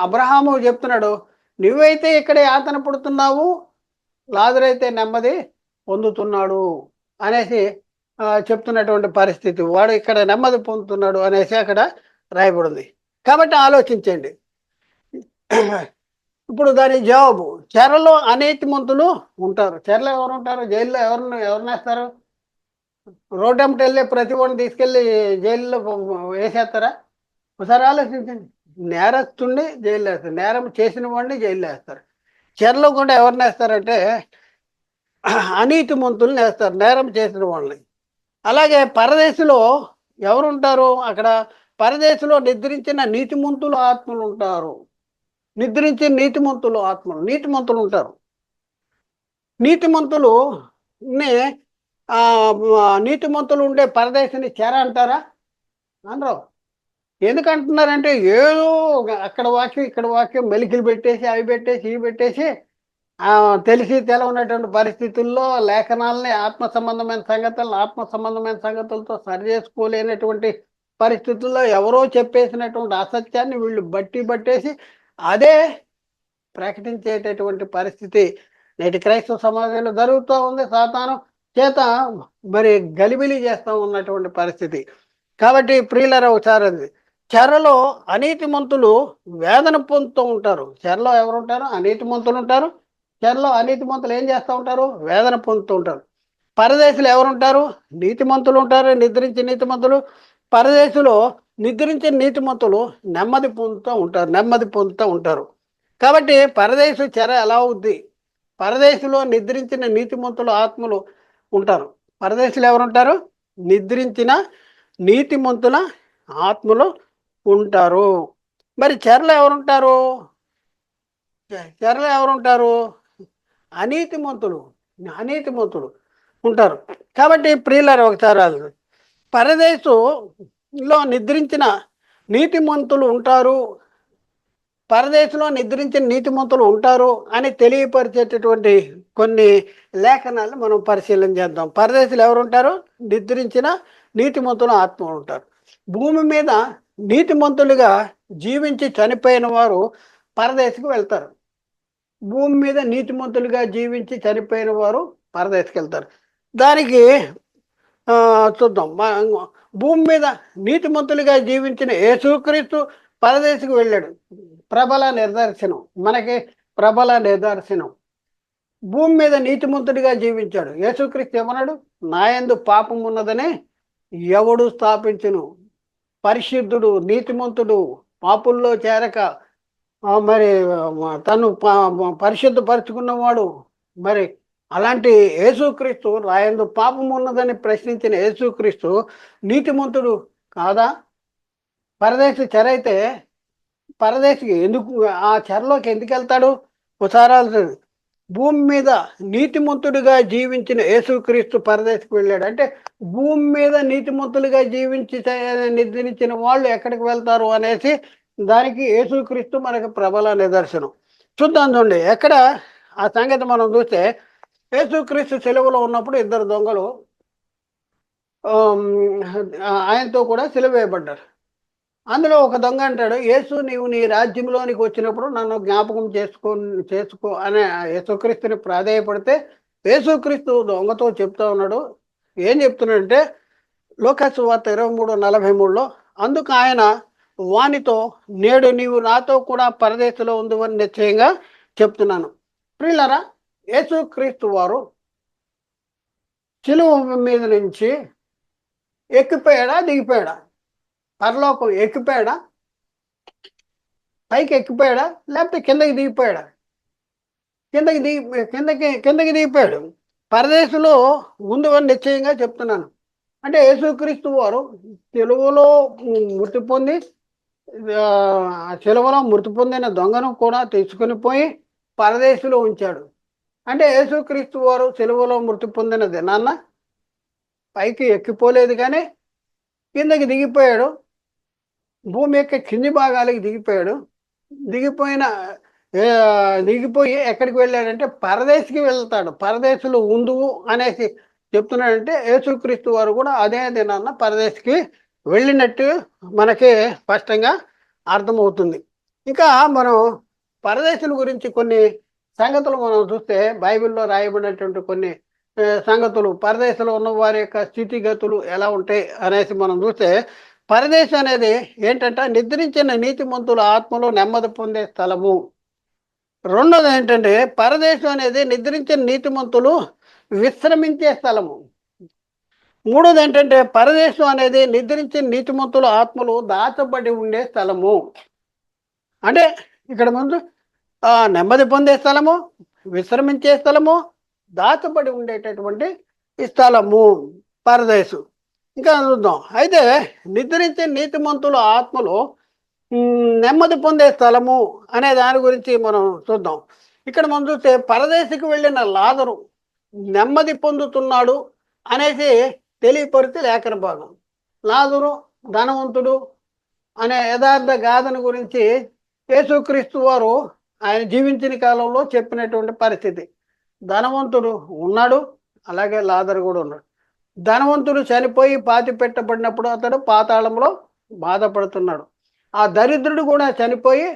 అబ్రహాము చెప్తున్నాడు, నువ్వైతే ఇక్కడ యాతన పడుతున్నావు, లాజరైతే నెమ్మది పొందుతున్నాడు అనేసి చెప్తున్నటువంటి పరిస్థితి. వాడు ఇక్కడ నెమ్మది పొందుతున్నాడు అనేసి అక్కడ రాయబడింది. కాబట్టి ఆలోచించండి. ఇప్పుడు దాని జవాబు, చెరలో అనీతిమంతులు ఉంటారు. చెరలో ఎవరు ఉంటారు? జైల్లో ఎవరిని వేస్తారు? రోడ్డెంబటి వెళ్ళే ప్రతి వాడిని తీసుకెళ్ళి జైల్లో వేసేస్తారా? ఒకసారి ఆలోచించండి. నేరస్తుడిని జైల్లో వేస్తారు, నేరం చేసిన వాడిని జైల్లో వేస్తారు. చెరలో కూడా ఎవరిని వేస్తారంటే అనీతిమంతుల్ని వేస్తారు, నేరం చేసిన వాళ్ళని. అలాగే పరదేశంలో ఎవరుంటారు? అక్కడ పరదేశంలో నిద్రించిన నీతిమంతులు ఆత్మలు ఉంటారు. నిద్రించిన నీతిమంతులు ఉంటారు. నీతిమంతులు నీతిమంతులు ఉండే పరదేశిని చెర అంటారా? అనరు. ఎందుకంటున్నారంటే ఏదో అక్కడ వాక్యం ఇక్కడ వాక్యం మెలికలు పెట్టేసి అవి పెట్టేసి ఇవి పెట్టేసి తెలిసి తెలవనటువంటి పరిస్థితుల్లో లేఖనాలని ఆత్మ సంబంధమైన సంగతులతో సరి చేసుకోలేనటువంటి పరిస్థితుల్లో ఎవరో చెప్పేసినటువంటి అసత్యాన్ని వీళ్ళు పట్టేసి అదే ప్రకటించేటటువంటి పరిస్థితి నేటి క్రైస్తవ సమాజంలో జరుగుతూ ఉంది. సాతాను చేత మరి గలిబిలి చేస్తూ ఉన్నటువంటి పరిస్థితి. కాబట్టి ప్రియులరా ఒకసారి చెరలో అనీతిమంతులు వేదన పొందుతూ ఉంటారు. చెరలో ఎవరుంటారు? అనీతిమంతులు ఉంటారు. చెరలో అనీతిమంతులు ఏం చేస్తూ ఉంటారు? వేదన పొందుతూ ఉంటారు. పరదేశులు ఎవరుంటారు? నీతిమంతులు ఉంటారు, నిద్రించే నీతిమంతులు. పరదేశులో నిద్రించే నీతిమంతులు నెమ్మది పొందుతూ ఉంటారు. కాబట్టి పరదేశు చెర ఎలా అవుద్ది? పరదేశంలో నిద్రించిన నీతిమంతుల ఆత్మలు ఉంటారు. పరదేశులు ఎవరుంటారు? నిద్రించిన నీతిమంతుల ఆత్మలు ఉంటారు. మరి చెరలో ఎవరుంటారు? అనీతిమంతులు ఉంటారు. కాబట్టి ప్రియులారా ఒకసారి పరదేశంలో నిద్రించిన నీతిమంతులు ఉంటారు, పరదేశంలో నిద్రించిన నీతిమంతులు ఉంటారు అని తెలియపరిచేటటువంటి కొన్ని లేఖనాలు మనం పరిశీలన చేద్దాం. పరదేశులు ఎవరుంటారు? నిద్రించిన నీతిమంతులు ఆత్మలు ఉంటారు. భూమి మీద నీతిమంతులుగా జీవించి చనిపోయిన వారు పరదేశకు వెళ్తారు. భూమి మీద నీతిమంతులుగా జీవించి చనిపోయిన వారు పరదేశకు వెళ్తారు. దానికి చూద్దాం. భూమి మీద నీతిమంతులుగా జీవించిన యేసుక్రీస్తు పరదేశకు వెళ్ళాడు. ప్రబల నిదర్శనం, మనకి ప్రబల నిదర్శనం. భూమి మీద నీతిమంతుడిగా జీవించాడు. యేసుక్రీస్తు ఏమన్నాడు? నా యందు పాపం ఉన్నదని ఎవడు స్థాపించును? పరిశుద్ధుడు, నీతిమంతుడు, పాపుల్లో చేరక మరి తను పరిశుద్ధపరుచుకున్నవాడు. మరి అలాంటి యేసుక్రీస్తు నా యందు పాపం ఉన్నదని ప్రశ్నించిన యేసుక్రీస్తు నీతిమంతుడు కాదా? పరదేశి చెర అయితే పరదేశికి ఎందుకు ఆ చెరలోకి ఎందుకు వెళ్తాడు? ఒకసారి భూమి మీద నీతిమంతుడిగా జీవించిన యేసుక్రీస్తు పరదేశకు వెళ్ళాడు. అంటే భూమి మీద నీతిమంతులుగా జీవించి నిద్రించిన వాళ్ళు ఎక్కడికి వెళ్తారు అనేసి దానికి యేసుక్రీస్తు మనకు ప్రబల నిదర్శనం. చూద్దాం చూడండి, ఎక్కడ ఆ సంగతి మనం చూస్తే యేసుక్రీస్తు సెలవులో ఉన్నప్పుడు ఇద్దరు దొంగలు ఆయనతో కూడా సిలువ వేయబడ్డారు. అందులో ఒక దొంగ అంటాడు, యేసు నీవు నీ రాజ్యంలోనికి వచ్చినప్పుడు నన్ను జ్ఞాపకం చేసుకో అనే యేసుక్రీస్తుని ప్రాధేయపడితే యేసుక్రీస్తు దొంగతో చెప్తా ఉన్నాడు. ఏం చెప్తున్నాడంటే లోకాసు వార్త 23:43లో అందుకు ఆయన వానితో నేడు నీవు నాతో కూడా పరదేశంలో ఉందని నిశ్చయంగా చెప్తున్నాను. ప్రియులారా, యేసుక్రీస్తు వారు సిలువ మీద నుంచి ఎక్కిపోయాడా దిగిపోయాడా? పరలోకం ఎక్కిపోయాడా, పైకి ఎక్కిపోయాడా, లేకపోతే కిందకి దిగిపోయాడా? కిందకి దిగిపోయాడు. పరదేశంలో ఉంది అని నిశ్చయంగా చెప్తున్నాను. అంటే యేసుక్రీస్తు వారు తెలుగులో మృతి పొంది సెలవులో మృతి పొందిన దొంగను కూడా తీసుకుని పోయి పరదేశంలో ఉంచాడు. అంటే యేసుక్రీస్తు వారు సెలవులో మృతి పొందిన దినాన్న పైకి ఎక్కిపోలేదు, కానీ కిందకి దిగిపోయాడు. భూమి యొక్క కింది భాగాలకి దిగిపోయాడు. దిగిపోయి ఎక్కడికి వెళ్ళాడంటే పరదేశికి వెళ్తాడు. పరదేశంలో ఉందువు అనేసి చెప్తున్నాడంటే యేసుక్రీస్తు వారు కూడా అదే దినాన్న పరదేశికి వెళ్ళినట్టు మనకి స్పష్టంగా అర్థమవుతుంది. ఇంకా మనం పరదేశుల గురించి కొన్ని సంగతులు మనం చూస్తే బైబిల్లో రాయబడినటువంటి కొన్ని సంగతులు, పరదేశంలో ఉన్న వారి యొక్క స్థితిగతులు ఎలా ఉంటాయి అనేసి మనం చూస్తే, పరదేశం అనేది ఏంటంటే నిద్రించిన నీతిమంతుల ఆత్మలో నెమ్మది పొందే స్థలము. రెండోది ఏంటంటే పరదేశం అనేది నిద్రించిన నీతిమంతులు విశ్రమించే స్థలము. మూడోది ఏంటంటే పరదేశం అనేది నిద్రించిన నీతిమంతుల ఆత్మలు దాచబడి ఉండే స్థలము. అంటే ఇక్కడ ముందు నెమ్మది పొందే స్థలము, విశ్రమించే స్థలము, దాచబడి ఉండేటటువంటి స్థలము పరదేశం. ఇంకా చూద్దాం. అయితే నిద్రించే నీతిమంతుల ఆత్మలు నెమ్మది పొందే స్థలము అనే దాని గురించి మనం చూద్దాం. ఇక్కడ మనం చూస్తే పరదేశికి వెళ్ళిన లాజరు నెమ్మది పొందుతున్నాడు అనేసి తెలియపరిచి లేఖన భాగం. లాజరు ధనవంతుడు అనే యథార్థ గాథను గురించి యేసుక్రీస్తు వారు ఆయన జీవించిన కాలంలో చెప్పినటువంటి పరిస్థితి. ధనవంతుడు ఉన్నాడు, అలాగే లాజరు కూడా ఉన్నాడు. ధనవంతుడు చనిపోయి పాతి పెట్టబడినప్పుడు అతడు పాతాళంలో బాధపడుతున్నాడు. ఆ దరిద్రుడు కూడా చనిపోయి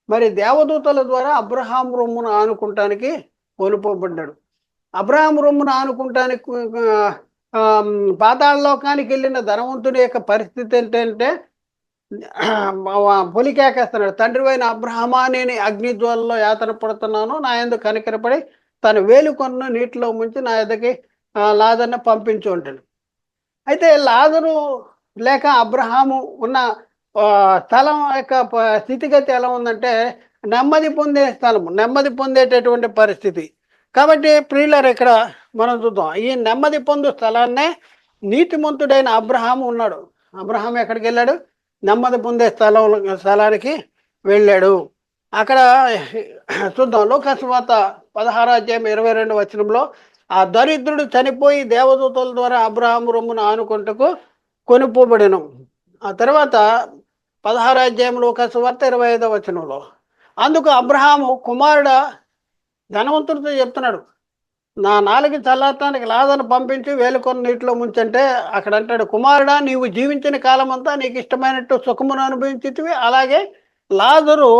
మరి దేవదూతల ద్వారా అబ్రహాం రొమ్మును ఆనుకుంటానికి కొనుపోబడ్డాడు. అబ్రహాం రొమ్మును ఆనుకుంటానికి పాతాళలోకానికి వెళ్ళిన ధనవంతుడి యొక్క పరిస్థితి ఏంటంటే పొలికేకేస్తున్నాడు, తండ్రివైన అబ్రహమా నేను అగ్నిజ్వాలలో యాతన పడుతున్నాను, నా యందు కనికరపడి తన వేలుకొన్ను నీటిలో ముంచి నా ఎద్దకి లాజర్ని పంపించు అంటాడు. అయితే లాజరు లేక అబ్రహాము ఉన్న స్థలం యొక్క స్థితిగతి ఎలా ఉందంటే నెమ్మది పొందే స్థలము, నెమ్మది పొందేటటువంటి పరిస్థితి. కాబట్టి ప్రియులారు ఇక్కడ మనం చూద్దాం, ఈ నెమ్మది పొందు స్థలాన్నే నీతిమంతుడైన అబ్రహాము ఉన్నాడు. అబ్రహాం ఎక్కడికి వెళ్ళాడు? నెమ్మది పొందే స్థలానికి వెళ్ళాడు. అక్కడ చూద్దాం. లోకాసు వార్త 16:22 ఆ దరిద్రుడు చనిపోయి దేవదూతల ద్వారా అబ్రహాము రొమ్మును ఆనుకుంటకు కొనుపోబడెను. ఆ తర్వాత 16 లోకాసు వార్త 25 అందుకు అబ్రహాము కుమారుడా, ధనవంతుడితో చెప్తున్నాడు, నా నాలుగు చల్లారటానికి లాజరును పంపించి వేలుకొని నీటిలో ముంచంటే అక్కడ అంటాడు, కుమారుడా నీవు జీవించిన కాలం అంతా నీకు ఇష్టమైనట్టు సుఖమును అనుభవించితివి, అలాగే లాజరు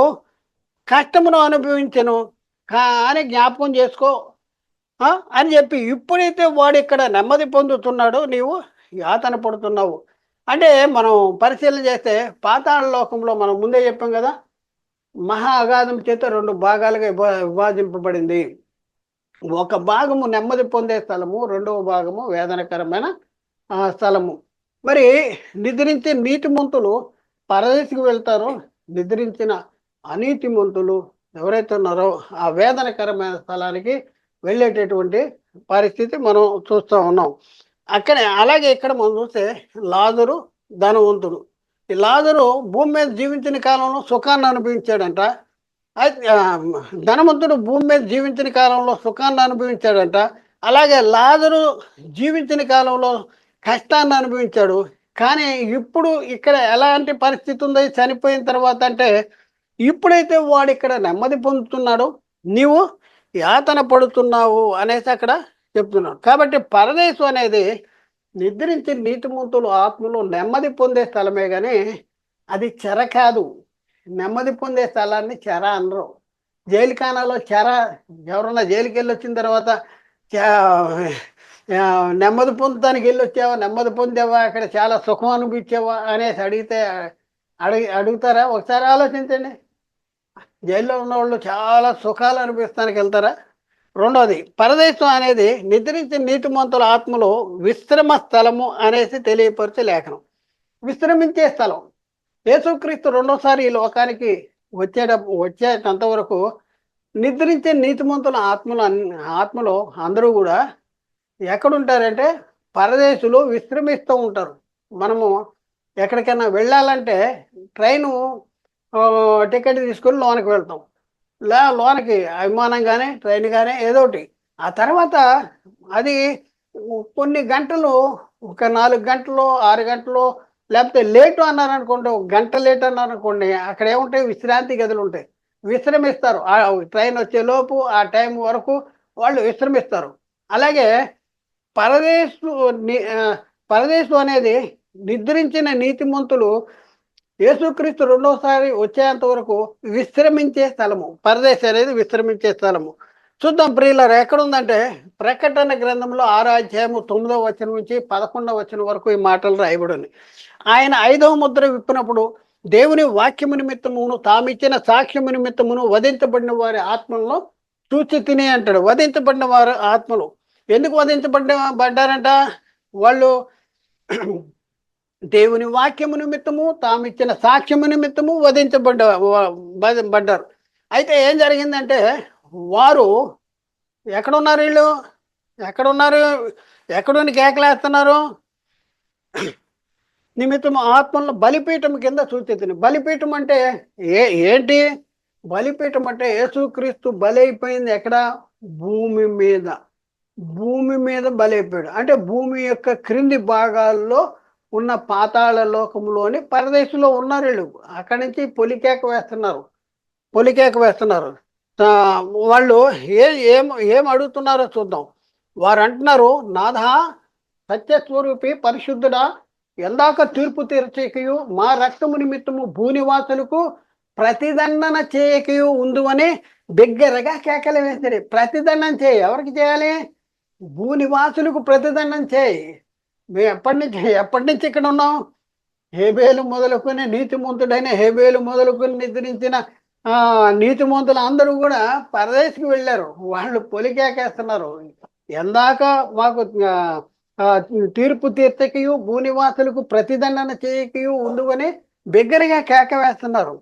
కష్టమును అనుభవించను అని జ్ఞాపకం చేసుకో అని చెప్పి, ఇప్పుడైతే వాడు ఇక్కడ నెమ్మది పొందుతున్నాడు, నీవు యాతన పడుతున్నావు. అంటే మనం పరిశీలన చేస్తే పాతాళ లోకంలో మనం ముందే చెప్పాం కదా, మహా అగాధం చేత 2 భాగాలుగా విభజింపబడింది. ఒక భాగము నెమ్మది పొందే స్థలము, రెండవ భాగము వేదనకరమైన స్థలము. మరి నిద్రించే నీతిమంతులు పరదేశికి వెళ్తారో, నిద్రించిన అనీతిమంతులు ఎవరైతే ఉన్నారో ఆ వేదనకరమైన స్థలానికి వెళ్ళేటటువంటి పరిస్థితి మనం చూస్తూ ఉన్నాం. అలాగే ఇక్కడ మనం చూస్తే లాజరు ధనవంతుడు. ఈ లాజరు భూమి మీద జీవించిన కాలంలో సుఖాన్ని అనుభవించాడంట. అయితే ధనవంతుడు భూమి మీద జీవించిన కాలంలో సుఖాన్ని అనుభవించాడంట. అలాగే లాజరు జీవించిన కాలంలో కష్టాన్ని అనుభవించాడు. కానీ ఇప్పుడు ఇక్కడ ఎలాంటి పరిస్థితి ఉంది చనిపోయిన తర్వాత అంటే, ఇప్పుడైతే వాడు ఇక్కడ నెమ్మది పొందుతున్నాడో, నీవు యాతన పడుతున్నావు అనేసి అక్కడ చెప్తున్నాడు. కాబట్టి పరదేశం అనేది నిద్రించిన నీతిమంతులు ఆత్మలో నెమ్మది పొందే స్థలమే కానీ అది చెర కాదు. నెమ్మది పొందే స్థలాన్ని చెర అనరు. జైలుఖానాలో చెర, ఎవరన్నా జైలుకి వెళ్ళి వచ్చిన తర్వాత నెమ్మది పొందడానికి వెళ్ళి వచ్చావా, నెమ్మది పొందావా, అక్కడ చాలా సుఖం అనిపించావా అనేసి అడిగితే అడుగుతారా? ఒకసారి ఆలోచించండి. జైల్లో ఉన్న వాళ్ళు చాలా సుఖాలు అనిపిస్తానికి వెళ్తారా? రెండోది, పరదేశం అనేది నిద్రించిన నీతిమంతుల ఆత్మలో విశ్రమ స్థలము అనేసి తెలియపరిచే లేఖనం. విశ్రమించే స్థలం. యేసుక్రీస్తు రెండోసారి ఈ లోకానికి వచ్చేటంత వరకు నిద్రించే నీతిమంతుల ఆత్మలో అందరూ కూడా ఎక్కడుంటారంటే పరదేశులు విశ్రమిస్తూ ఉంటారు. మనము ఎక్కడికైనా వెళ్ళాలంటే ట్రైను టికెట్ తీసుకొని లోనికి వెళ్తాం. లోనికి విమానం కానీ ట్రైన్ కానీ ఏదో ఒకటి. ఆ తర్వాత అది కొన్ని గంటలు, ఒక 4 గంటలు 6 గంటలు, లేకపోతే లేటు అన్నారనుకోండి, ఒక గంట లేట్ అన్నారనుకోండి, అక్కడ ఏముంటాయి, విశ్రాంతి గదులు ఉంటాయి. విశ్రమిస్తారు. ఆ ట్రైన్ వచ్చేలోపు ఆ టైం వరకు వాళ్ళు విశ్రమిస్తారు. అలాగే పరదేశు పరదేశం అనేది నిద్రించిన నీతిమంతులు యేసుక్రీస్తు రెండోసారి వచ్చేంత వరకు విశ్రమించే స్థలము. పరదేశం అనేది విశ్రమించే స్థలము. చూద్దాం ప్రియులారా, ఎక్కడుందంటే ప్రకటన గ్రంథంలో 6వ అధ్యాయము 9వ వచనం నుంచి 11వ వచనం వరకు ఈ మాటలు రాయబడి. ఆయన 5వ ముద్ర విప్పినప్పుడు దేవుని వాక్యము నిమిత్తమును తామిచ్చిన సాక్ష్యము నిమిత్తమును వధించబడిన వారి ఆత్మలను చూచి తినే అంటాడు. వధించబడిన వారి ఆత్మలు ఎందుకు వధించబడ్డారంట? వాళ్ళు దేవుని వాక్యము నిమిత్తము తామిచ్చిన సాక్ష్యము నిమిత్తము వధించబడ్డారు. అయితే ఏం జరిగిందంటే, వారు ఎక్కడున్నారు? వీళ్ళు ఎక్కడున్నారు? ఎక్కడుని కేకలేస్తున్నారు? నిమిత్తము ఆత్మలను బలిపీఠం కింద సూచిస్తుంది. బలిపీఠం అంటే ఏంటి? బలిపీఠం అంటే యేసుక్రీస్తు బలైపోయింది ఎక్కడ? భూమి మీద. భూమి మీద బలైపోయాడు. అంటే భూమి యొక్క క్రింది భాగాల్లో ఉన్న పాతాళ లోకంలోని పరదేశంలో ఉన్నారు వీళ్ళు. అక్కడి నుంచి పొలికేక వేస్తున్నారు. వాళ్ళు ఏం అడుగుతున్నారో చూద్దాం. వారు అంటున్నారు, నాథా సత్యస్వరూపి పరిశుద్ధుడా, ఎందాక తీర్పు తీర్చకయు మా రక్తము నిమిత్తము భూనివాసులకు ప్రతిదండన చేయకయు ఉందువని బిగ్గరగా కేకలు వేశారు. ప్రతిదండన చేయి. ఎవరికి చేయాలి? భూనివాసులకు ప్రతిదండన చేయి. మేము ఎప్పటి నుంచి ఇక్కడ ఉన్నాం? హేబేలు మొదలుకొని నీతిమంతుడైన హేబేలు మొదలుకొని నిద్రించిన నీతిమంతులు అందరూ కూడా పరదేశికి వెళ్ళారు. వాళ్ళు పొలికేకేస్తున్నారు, ఎందాక మాకు తీర్పు తీర్చకయు భూనివాసులకు ప్రతిదండన చేయకయు ఉండువని బిగ్గరగా కేక వేస్తున్నారు.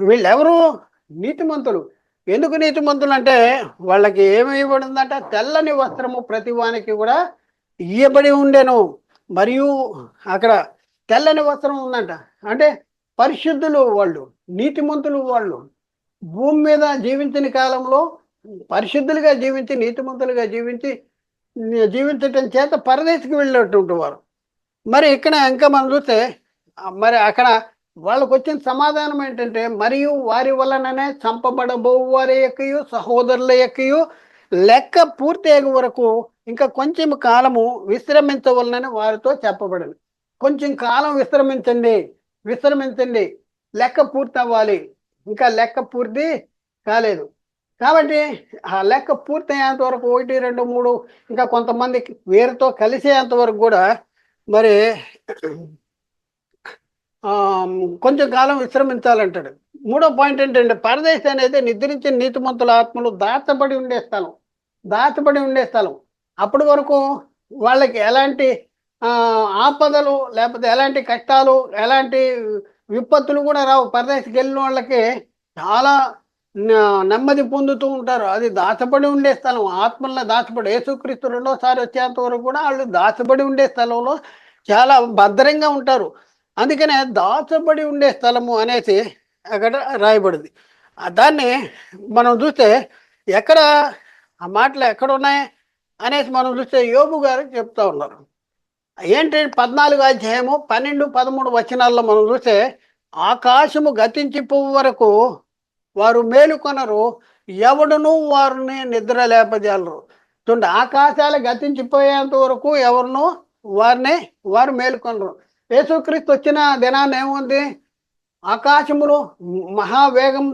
వీళ్ళెవరు? నీతిమంతులు. ఎందుకు నీతిమంతులు అంటే, వాళ్ళకి ఏమి ఇవ్వబడిందంట? తెల్లని వస్త్రము ప్రతి వానికి కూడా ఇయ్యబడి ఉండేను. మరియు అక్కడ తెల్లని వస్త్రం ఉందంట. అంటే పరిశుద్ధులు వాళ్ళు, నీతిమంతులు వాళ్ళు. భూమి మీద జీవించిన కాలంలో పరిశుద్ధులుగా జీవించి నీతిమంతులుగా జీవించటం చేత పరదేశికి వెళ్ళేటువంటి వారు. మరి ఇక్కడ ఇంకా మనం చూస్తే, మరి అక్కడ వాళ్ళకు వచ్చిన సమాధానం ఏంటంటే, మరియు వారి వలననే చంపబడబో వారి యొక్కయు సహోదరుల యొక్కయు లెక్క పూర్తి అయ్యే వరకు ఇంకా కొంచెం కాలము విశ్రమించవలనని వారితో చెప్పబడింది. కొంచెం కాలం విశ్రమించండి, లెక్క పూర్తి అవ్వాలి. ఇంకా లెక్క పూర్తి కాలేదు. కాబట్టి ఆ లెక్క పూర్తి అయ్యేంత వరకు 1, 2, 3 ఇంకా కొంతమంది వీరితో కలిసేంత వరకు కూడా మరి కొంచెం కాలం విశ్రమించాలంటాడు. 3వ పాయింట్ ఏంటంటే, పరదేశం అనేది నిద్రించిన నీతిమంతుల ఆత్మలు దాచబడి ఉండే స్థలం. అప్పటి వరకు వాళ్ళకి ఎలాంటి ఆపదలు, లేకపోతే ఎలాంటి కష్టాలు, ఎలాంటి విపత్తులు కూడా రావు. పరదేశికి వెళ్ళిన వాళ్ళకి చాలా నెమ్మది పొందుతూ ఉంటారు. అది దాచబడి ఉండే స్థలం. ఆత్మల్లో దాచబడి, యేసుక్రీస్తు రెండోసారి వచ్చేంత వరకు కూడా వాళ్ళు దాచబడి ఉండే స్థలంలో చాలా భద్రంగా ఉంటారు. అందుకనే దాచబడి ఉండే స్థలము అనేసి అక్కడ రాయబడింది. దాన్ని మనం చూస్తే ఎక్కడ ఆ మాటలు ఎక్కడున్నాయి అనేసి మనం చూస్తే యోబు గారు చెప్తా ఉన్నారు. ఏంటి 14 అధ్యాయము 12, 13 వచనాల్లో మనం చూస్తే, ఆకాశము గతించిపోవు వరకు వారు మేలుకొనరు, ఎవడును వారిని నిద్ర లేపజాలరు. చూడండి, ఆకాశాలు గతించిపోయేంత వరకు ఎవరును వారు మేలుకొనరు. యేసుక్రీస్తు వచ్చిన దినాన్ని ఏముంది? ఆకాశములు మహావేగం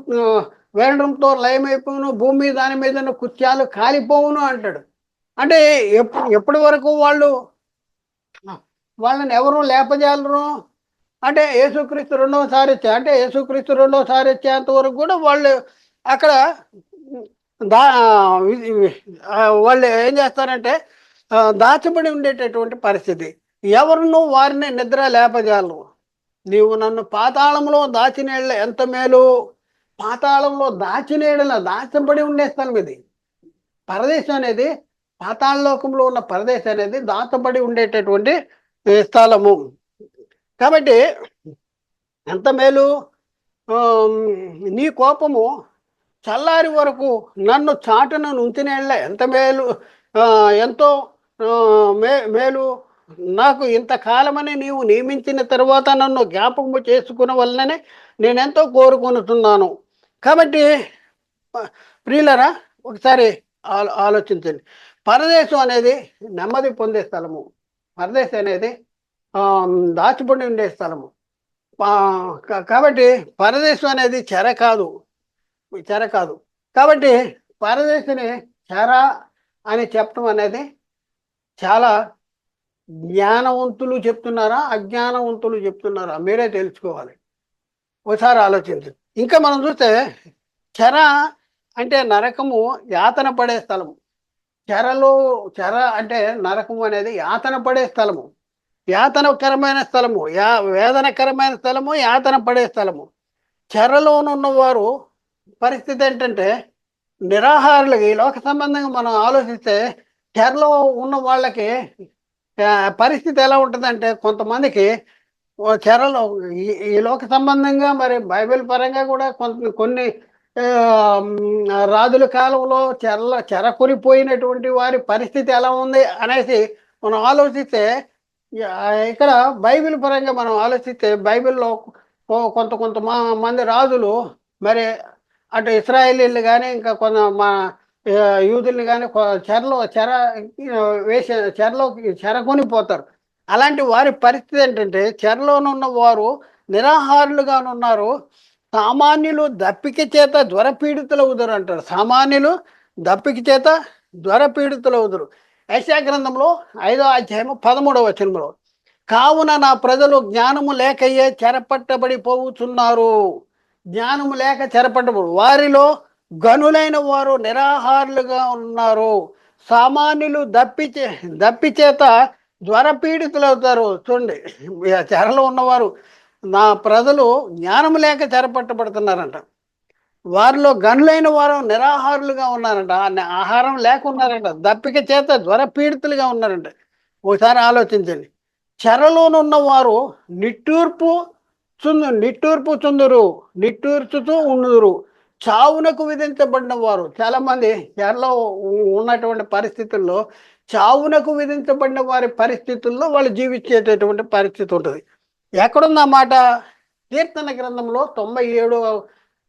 వేగంతో లయమైపోవును, భూమి దాని మీద కృత్యాలు కాలిపోవును అంటాడు. అంటే ఎప్పటి వరకు వాళ్ళని ఎవరు లేపజాలరు? అంటే యేసుక్రీస్తు రెండవసారి వచ్చా, అంటే యేసుక్రీస్తు రెండవసారి వచ్చేంత వరకు కూడా వాళ్ళు అక్కడ దా వాళ్ళు ఏం చేస్తారంటే దాచబడి ఉండేటటువంటి పరిస్థితి. ఎవరును వారిని నిద్ర లేపజాలరు. నీవు నన్ను పాతాళంలో దాచినేళ్ళ ఎంత మేలు. పాతాళంలో దాచినేళ్ళ దాచబడి ఉండే స్థలం ఇది. పరదేశం అనేది, పాతాళలోకంలో ఉన్న పరదేశం అనేది దాచబడి ఉండేటటువంటి స్థలము. కాబట్టి ఎంత మేలు. నీ కోపము చల్లారి వరకు నన్ను చాటున ఉంచినేళ్ళ ఎంత మేలు. ఎంతో మేలు. నాకు ఇంతకాలమని నీవు నియమించిన తర్వాత నన్ను జ్ఞాపకము చేసుకున్న వల్లనే నేనెంతో కోరుకొనుతున్నాను. కాబట్టి ప్రియులరా, ఒకసారి ఆలోచించండి. పరదేశం అనేది నెమ్మది పొందే స్థలము. పరదేశం అనేది దాచిపడి ఉండే స్థలము. కాబట్టి పరదేశం అనేది చెర కాదు. కాబట్టి పరదేశిని చెర అని చెప్పడం అనేది చాలా జ్ఞానవంతులు చెప్తున్నారా, అజ్ఞానవంతులు చెప్తున్నారా, మీరే తెలుసుకోవాలి. ఒకసారి ఆలోచించండి. ఇంకా మనం చూస్తే చెర అంటే నరకము, యాతన పడే స్థలము. చెర అంటే నరకము అనేది యాతన పడే స్థలము, యాతనకరమైన స్థలము, వేదనకరమైన స్థలము, యాతన పడే స్థలము. చెరలోనున్న వారు పరిస్థితి ఏంటంటే నిరాహారులకి. ఈ లోక సంబంధంగా మనం ఆలోచిస్తే చెరలో ఉన్న వాళ్ళకి పరిస్థితి ఎలా ఉంటుందంటే, కొంతమందికి చెరలో ఈ లోక సంబంధంగా, మరి బైబిల్ పరంగా కూడా కొన్ని రాజుల కాలంలో చెరకొనిపోయినటువంటి వారి పరిస్థితి ఎలా ఉంది అనేసి మనం ఆలోచిస్తే, ఇక్కడ బైబిల్ పరంగా మనం ఆలోచిస్తే బైబిల్లో కొంత మంది రాజులు, మరి అటు ఇస్రాయేలీలు కానీ ఇంకా మా యూదుల్ని కానీ చెరకొనిపోతారు. అలాంటి వారి పరిస్థితి ఏంటంటే, చెరలోనున్న వారు నిరాహారులుగానున్నారు. సామాన్యులు దప్పిక చేత జ్వరపీడితులవుదురు అంటారు. సామాన్యులు దప్పిక చేత జ్వరపీడితులవుదురు. యెషయా గ్రంథంలో 5వ అధ్యాయము 13వ వచనంలో, కావున నా ప్రజలు జ్ఞానము లేకయ్యే చెరపట్టబడిపోవుచున్నారు. జ్ఞానము లేక చెరపట్టబడు వారిలో గనులైన వారు నిరాహారులుగా ఉన్నారు. సామాన్యులు దప్పిచేత జ్వరపీడితులవుతారు. చూడండి, చెరలో ఉన్నవారు, నా ప్రజలు జ్ఞానము లేక చెరపట్టబడుతున్నారంట. వారిలో గనులైన వారు నిరాహారులుగా ఉన్నారంట, ఆహారం లేకున్నారంట, దప్పిక చేత జ్వరపీడితులుగా ఉన్నారంట. ఒకసారి ఆలోచించండి. చెరలోనున్న వారు నిట్టూర్చుతూ ఉండుదురు. చావునకు విధించబడిన వారు చాలామంది చెరలో ఉన్నటువంటి పరిస్థితుల్లో, చావునకు విధించబడిన వారి పరిస్థితుల్లో వాళ్ళు జీవించేటటువంటి పరిస్థితి ఉంటుంది. ఎక్కడుంది ఆ మాట? కీర్తన గ్రంథంలో 97వ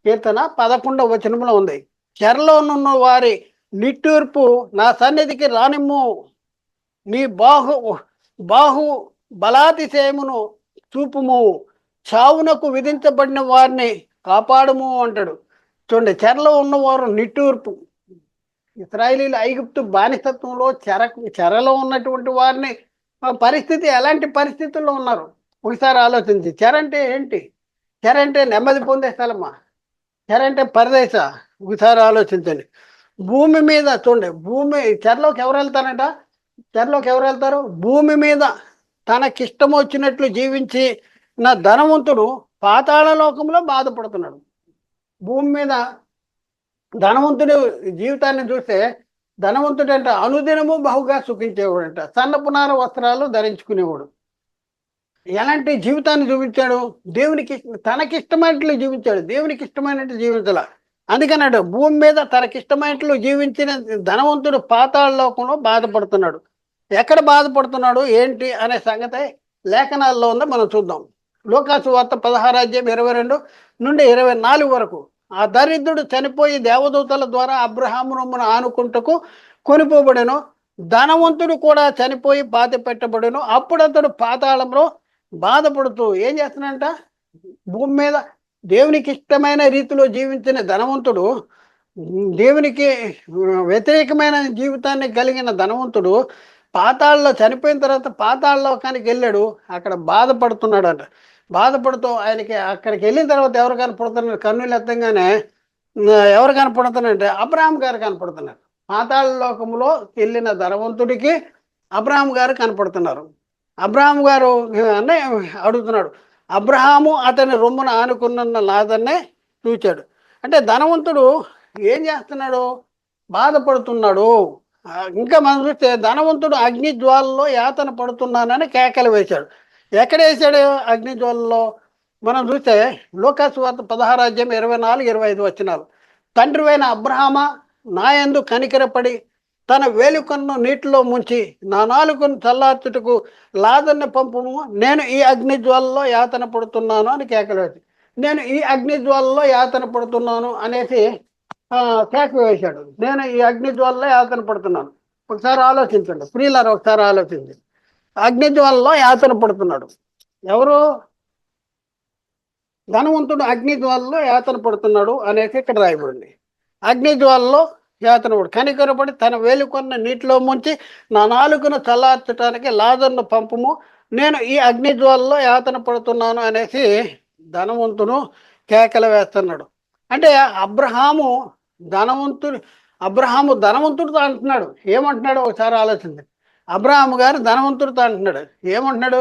కీర్తన 11వ వచనంలో ఉంది. చెరలోనున్న వారి నిట్టూర్పు నా సన్నిధికి రానిమ్ము, నీ బాహు బలాతిశయమును చూపుము, చావునకు విధించబడిన వారిని కాపాడుము అంటాడు. చూడండి, చెరలో ఉన్నవారు నిట్టూర్పు. ఇశ్రాయేలీలు ఐగుప్తు బానిసత్వంలో చెరలో ఉన్నటువంటి వారిని పరిస్థితి ఎలాంటి పరిస్థితుల్లో ఉన్నారు ఒకసారి ఆలోచించి. చెర అంటే ఏంటి? చెర అంటే నెమ్మది పొందే స్థలమా? చెర అంటే పరదేశ? ఒకసారి ఆలోచించండి. భూమి మీద చూడండి, చెరలోకి ఎవరు వెళ్తారు? భూమి మీద తనకిష్టం వచ్చినట్లు జీవించి నా ధనవంతుడు పాతాళ లోకంలో బాధపడుతున్నాడు. భూమి మీద ధనవంతుడి జీవితాన్ని చూస్తే, ధనవంతుడు అంటే అనుదినము బహుగా సుఖించేవాడంట, సన్నపునార వస్త్రాలు ధరించుకునేవాడు. ఎలాంటి జీవితాన్ని చూపించాడు? తనకిష్టమైనట్లు జీవించాడు, దేవునికి ఇష్టమైనట్టు జీవించాల. అందుకన్నాడు భూమి మీద తనకిష్టమైనట్లు జీవించిన ధనవంతుడు పాతాళ లోకంలో బాధపడుతున్నాడు. ఎక్కడ బాధపడుతున్నాడు ఏంటి అనే సంగతి లేఖనాల్లో ఉందో మనం చూద్దాం. లోకాసు వార్త 16:22-24 వరకు. ఆ దరిద్రుడు చనిపోయి దేవదూతల ద్వారా అబ్రహాము రొమ్మున ఆనుకుంటకు కొనిపోబడెను. ధనవంతుడు కూడా చనిపోయి పాతి పెట్టబడెను. అప్పుడు అతడు పాతాళంలో బాధపడుతూ ఏం చేస్తున్నాడంట, భూమి మీద దేవునికి ఇష్టమైన రీతిలో జీవించిన ధనవంతుడు, దేవునికి వ్యతిరేకమైన జీవితాన్ని కలిగిన ధనవంతుడు పాతాళలో చనిపోయిన తర్వాత పాతాళ లోకానికి వెళ్ళాడు. అక్కడ బాధపడుతున్నాడు. బాధపడుతూ ఆయనకి అక్కడికి వెళ్ళిన తర్వాత ఎవరు కనపడుతున్నారు, కన్నులు ఎత్తంగానే ఎవరు కనపడుతున్నారంటే అబ్రహాం గారు కనపడుతున్నారు. పాతాళ లోకంలో వెళ్ళిన ధనవంతుడికి అబ్రహాం గారు కనపడుతున్నారు. అబ్రహాం గారు అనే అడుగుతున్నాడు. అబ్రహాము అతని రొమ్మున ఆనుకున్న లాదన్నే చూచాడు. అంటే ధనవంతుడు ఏం చేస్తున్నాడు, బాధపడుతున్నాడు. ఇంకా మనం చూస్తే ధనవంతుడు అగ్ని జ్వాలలో యాతన పడుతున్నానని కేకలు వేశాడు. ఎక్కడ వేశాడు అగ్ని జ్వాలలో? మనం చూస్తే లోకాసు వార్త 16:24-25 వచనాలు. తండ్రివైన అబ్రహామా, నా యందు కనికరపడి తన వేలుకన్ను నీటిలో ముంచి నా నాలుకను చల్లార్చుటకు లాదన్ని పంపుము, నేను ఈ అగ్ని జ్వాలలో యాతన పడుతున్నాను అని కేకలు వేసి, నేను ఈ అగ్ని జ్వాలలో యాతన పడుతున్నాను అనేసి కేక వేశాడు. నేను ఈ అగ్ని జ్వాలలో యాతన పడుతున్నాను. ఒకసారి ఆలోచించండి ప్రియులారా, ఒకసారి ఆలోచించండి. అగ్ని జ్వాలలో యాతన పడుతున్నాడు ఎవరు? ధనవంతుడు అగ్ని జ్వాలలో యాతన పడుతున్నాడు అనేసి ఇక్కడ రాయబడింది. అగ్ని జ్వాలలో యాతన పడు కనికరపడి తన వేలుకొన్న నీటిలో ముంచి నా నాలుకను చల్లార్చడానికి లాజరును పంపుము, నేను ఈ అగ్ని జ్వాలలో యాతన పడుతున్నాను అనేసి ధనవంతుడు కేకలు వేస్తున్నాడు. అంటే అబ్రహాము ధనవంతుడితో అంటున్నాడు. ఏమంటున్నాడు ఒకసారి ఆలోచించండి. అబ్రహాము గారు ధనవంతుడితో అంటున్నాడు. ఏమంటున్నాడు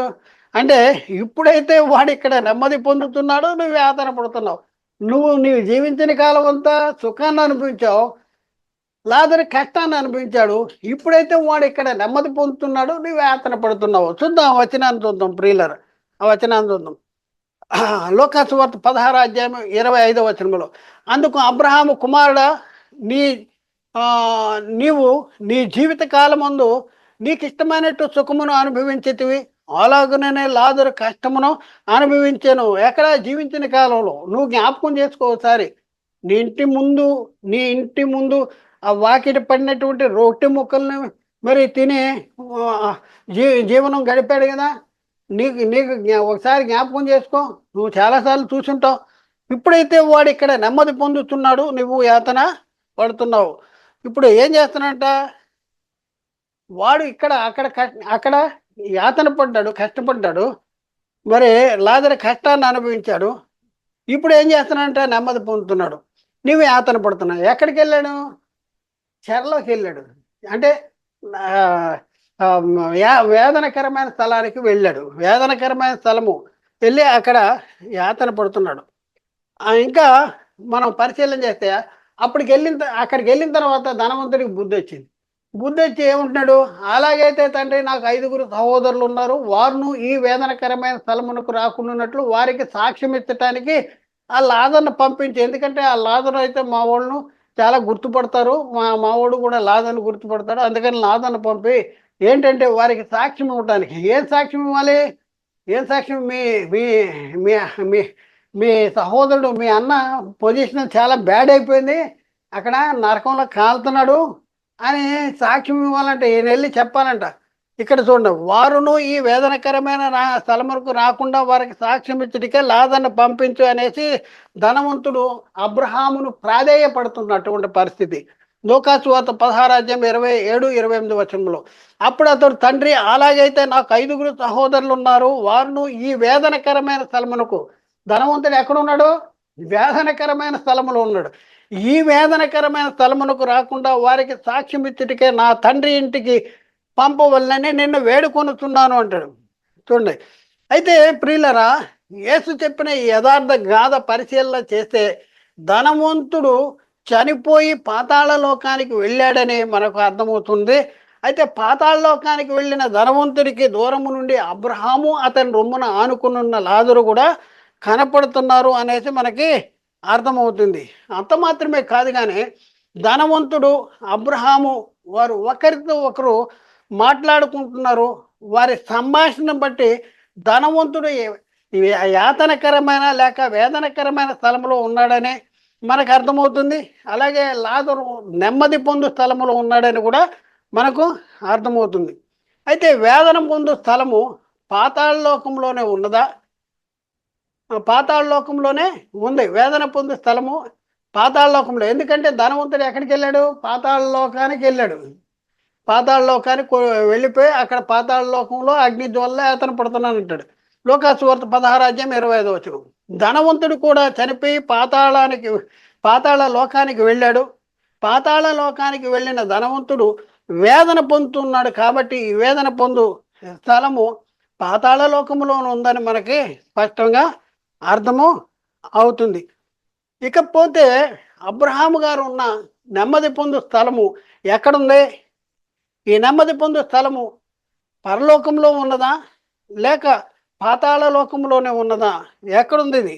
అంటే, ఇప్పుడైతే వాడు ఇక్కడ నెమ్మది పొందుతున్నాడు, నువ్వు యాతన పడుతున్నావు. నీవు జీవించిన కాలం అంతా సుఖాన్ని అనుభవించావు, లాజరు కష్టాన్ని అనుభవించాడు. ఇప్పుడైతే వాడు ఇక్కడ నెమ్మది పొందుతున్నాడు, నువ్వు యాతన పడుతున్నావు. చూద్దాం వచనాన్ని చూద్దాం ప్రియులర్. ఆ వచనాన్ని చూద్దాం. లోకాసు వార్త 16:25 వచనంలో, అందుకు అబ్రహాము కుమారుడా, నీవు నీ జీవిత కాలమందు నీకు ఇష్టమైనట్టు సుఖమును అనుభవించేటివి, అలాగునే లాజరు కష్టమును అనుభవించాను. ఎక్కడ జీవించిన కాలంలో నువ్వు జ్ఞాపకం చేసుకో ఒకసారి. నీ ఇంటి ముందు ఆ వాకిటి పడినటువంటి రొట్టె ముక్కల్ని మరి తిని జీవనం గడిపాడు కదా. నీకు ఒకసారి జ్ఞాపకం చేసుకో. నువ్వు చాలాసార్లు చూసుంటావు. ఇప్పుడైతే వాడు ఇక్కడ నెమ్మది పొందుతున్నాడు, నువ్వు యాతన పడుతున్నావు. ఇప్పుడు ఏం చేస్తున్నాడంట, వాడు అక్కడ యాతన పడ్డాడు, కష్టపడ్డాడు. మరి లాజరు కష్టాన్ని అనుభవించాడు. ఇప్పుడు ఏం చేస్తున్నాడంట, నెమ్మది పొందుతున్నాడు, నువ్వు యాతన పడుతున్నావు. ఎక్కడికి వెళ్ళాడు? చెరలోకి వెళ్ళాడు. అంటే వేదనకరమైన స్థలానికి వెళ్ళాడు. వేదనకరమైన స్థలము వెళ్ళి అక్కడ యాతన పడుతున్నాడు. ఇంకా మనం పరిశీలన చేస్తే అక్కడికి వెళ్ళిన తర్వాత ధనవంతుడికి బుద్ధి వచ్చింది. బుద్ధి వచ్చి ఏమంటున్నాడు, అలాగైతే తండ్రి నాకు 5 సహోదరులు ఉన్నారు, వారును ఈ వేదనకరమైన స్థలమునకు రాకుండాన్నట్లు వారికి సాక్ష్యం ఇచ్చటానికి ఆ లాజరును పంపించి, ఎందుకంటే ఆ లాజరు అయితే మా వాళ్ళను చాలా గుర్తుపడతారు, మావాడు కూడా లాజరును గుర్తుపడతాడు, అందుకని లాజరును పంపి ఏంటంటే వారికి సాక్ష్యం ఇవ్వటానికి. ఏం సాక్ష్యం ఇవ్వాలి? ఏం సాక్ష్యం? మీ మీ మీ మీ మీ సహోదరుడు, మీ అన్న పొజిషన్ చాలా బ్యాడ్ అయిపోయింది, అక్కడ నరకంలో కాలుతున్నాడు అని సాక్ష్యం ఇవ్వాలంటే ఈయన వెళ్ళి చెప్పాలంట. ఇక్కడ చూడండి, వారును ఈ వేదనకరమైన స్థలములకు రాకుండా వారికి సాక్ష్యం ఇచ్చటికే లాజరును పంపించు అనేసి ధనవంతుడు అబ్రహామును ప్రాధేయపడుతున్నటువంటి పరిస్థితి. లోకాసు వార్త 16:27-28 వచనంలో, అప్పుడు అతడు తండ్రి, అలాగైతే నాకు 5 సహోదరులు ఉన్నారు, వారును ఈ వేదనకరమైన స్థలమునకు. ధనవంతుడు ఎక్కడున్నాడు? వేదనకరమైన స్థలములో ఉన్నాడు. ఈ వేదనకరమైన స్థలమునకు రాకుండా వారికి సాక్ష్యం ఇచ్చటికే నా తండ్రి ఇంటికి పంపవల్లని నిన్ను వేడుకొనుతున్నాను అంటాడు. చూడండి, అయితే ప్రియులరా, యేసు చెప్పిన ఈ యథార్థ గాథ పరిశీలన చేస్తే ధనవంతుడు చనిపోయి పాతాళ లోకానికి వెళ్ళాడని మనకు అర్థమవుతుంది. అయితే పాతాళ లోకానికి వెళ్ళిన ధనవంతుడికి దూరము నుండి అబ్రహాము అతని రొమ్మున ఆనుకునున్న లాజరు కూడా కనపడుతున్నారు అనేసి మనకి అర్థమవుతుంది. అంత మాత్రమే కాదు గానీ, ధనవంతుడు, అబ్రహాము వారు ఒకరితో ఒకరు మాట్లాడుకుంటున్నారు. వారి సంభాషణ బట్టి ధనవంతుడు యాతనకరమైన లేక వేదనకరమైన స్థలంలో ఉన్నాడని మనకు అర్థమవుతుంది. అలాగే లాజరు నెమ్మది పొందు స్థలములో ఉన్నాడని కూడా మనకు అర్థమవుతుంది. అయితే వేదన పొందు స్థలము పాతాళ లోకంలోనే ఉన్నదా? పాతాళ లోకంలోనే ఉంది. వేదన పొందే స్థలము పాతాళ లోకంలో. ఎందుకంటే ధనవంతుడు ఎక్కడికెళ్ళాడు? పాతాళ లోకానికి వెళ్ళాడు. పాతాళ లోకానికి వెళ్ళిపోయి అక్కడ పాతాళ లోకంలో అగ్ని జ్వాలలో యాతన పడుతున్నానంటాడు. లోకాసు వార్త 16:25. ధనవంతుడు కూడా చనిపోయి పాతాళ లోకానికి వెళ్ళాడు. పాతాళ లోకానికి వెళ్ళిన ధనవంతుడు వేదన పొందుతున్నాడు. కాబట్టి ఈ వేదన పొందు స్థలము పాతాళ లోకములోనే ఉందని మనకి స్పష్టంగా అర్థము అవుతుంది. ఇకపోతే అబ్రహాము గారు ఉన్న నెమ్మది పొందు స్థలము ఎక్కడుంది? ఈ నెమ్మది పొందు స్థలము పరలోకంలో ఉన్నదా లేక పాతాళ లోకంలోనే ఉన్నదా? ఎక్కడుంది ఇది?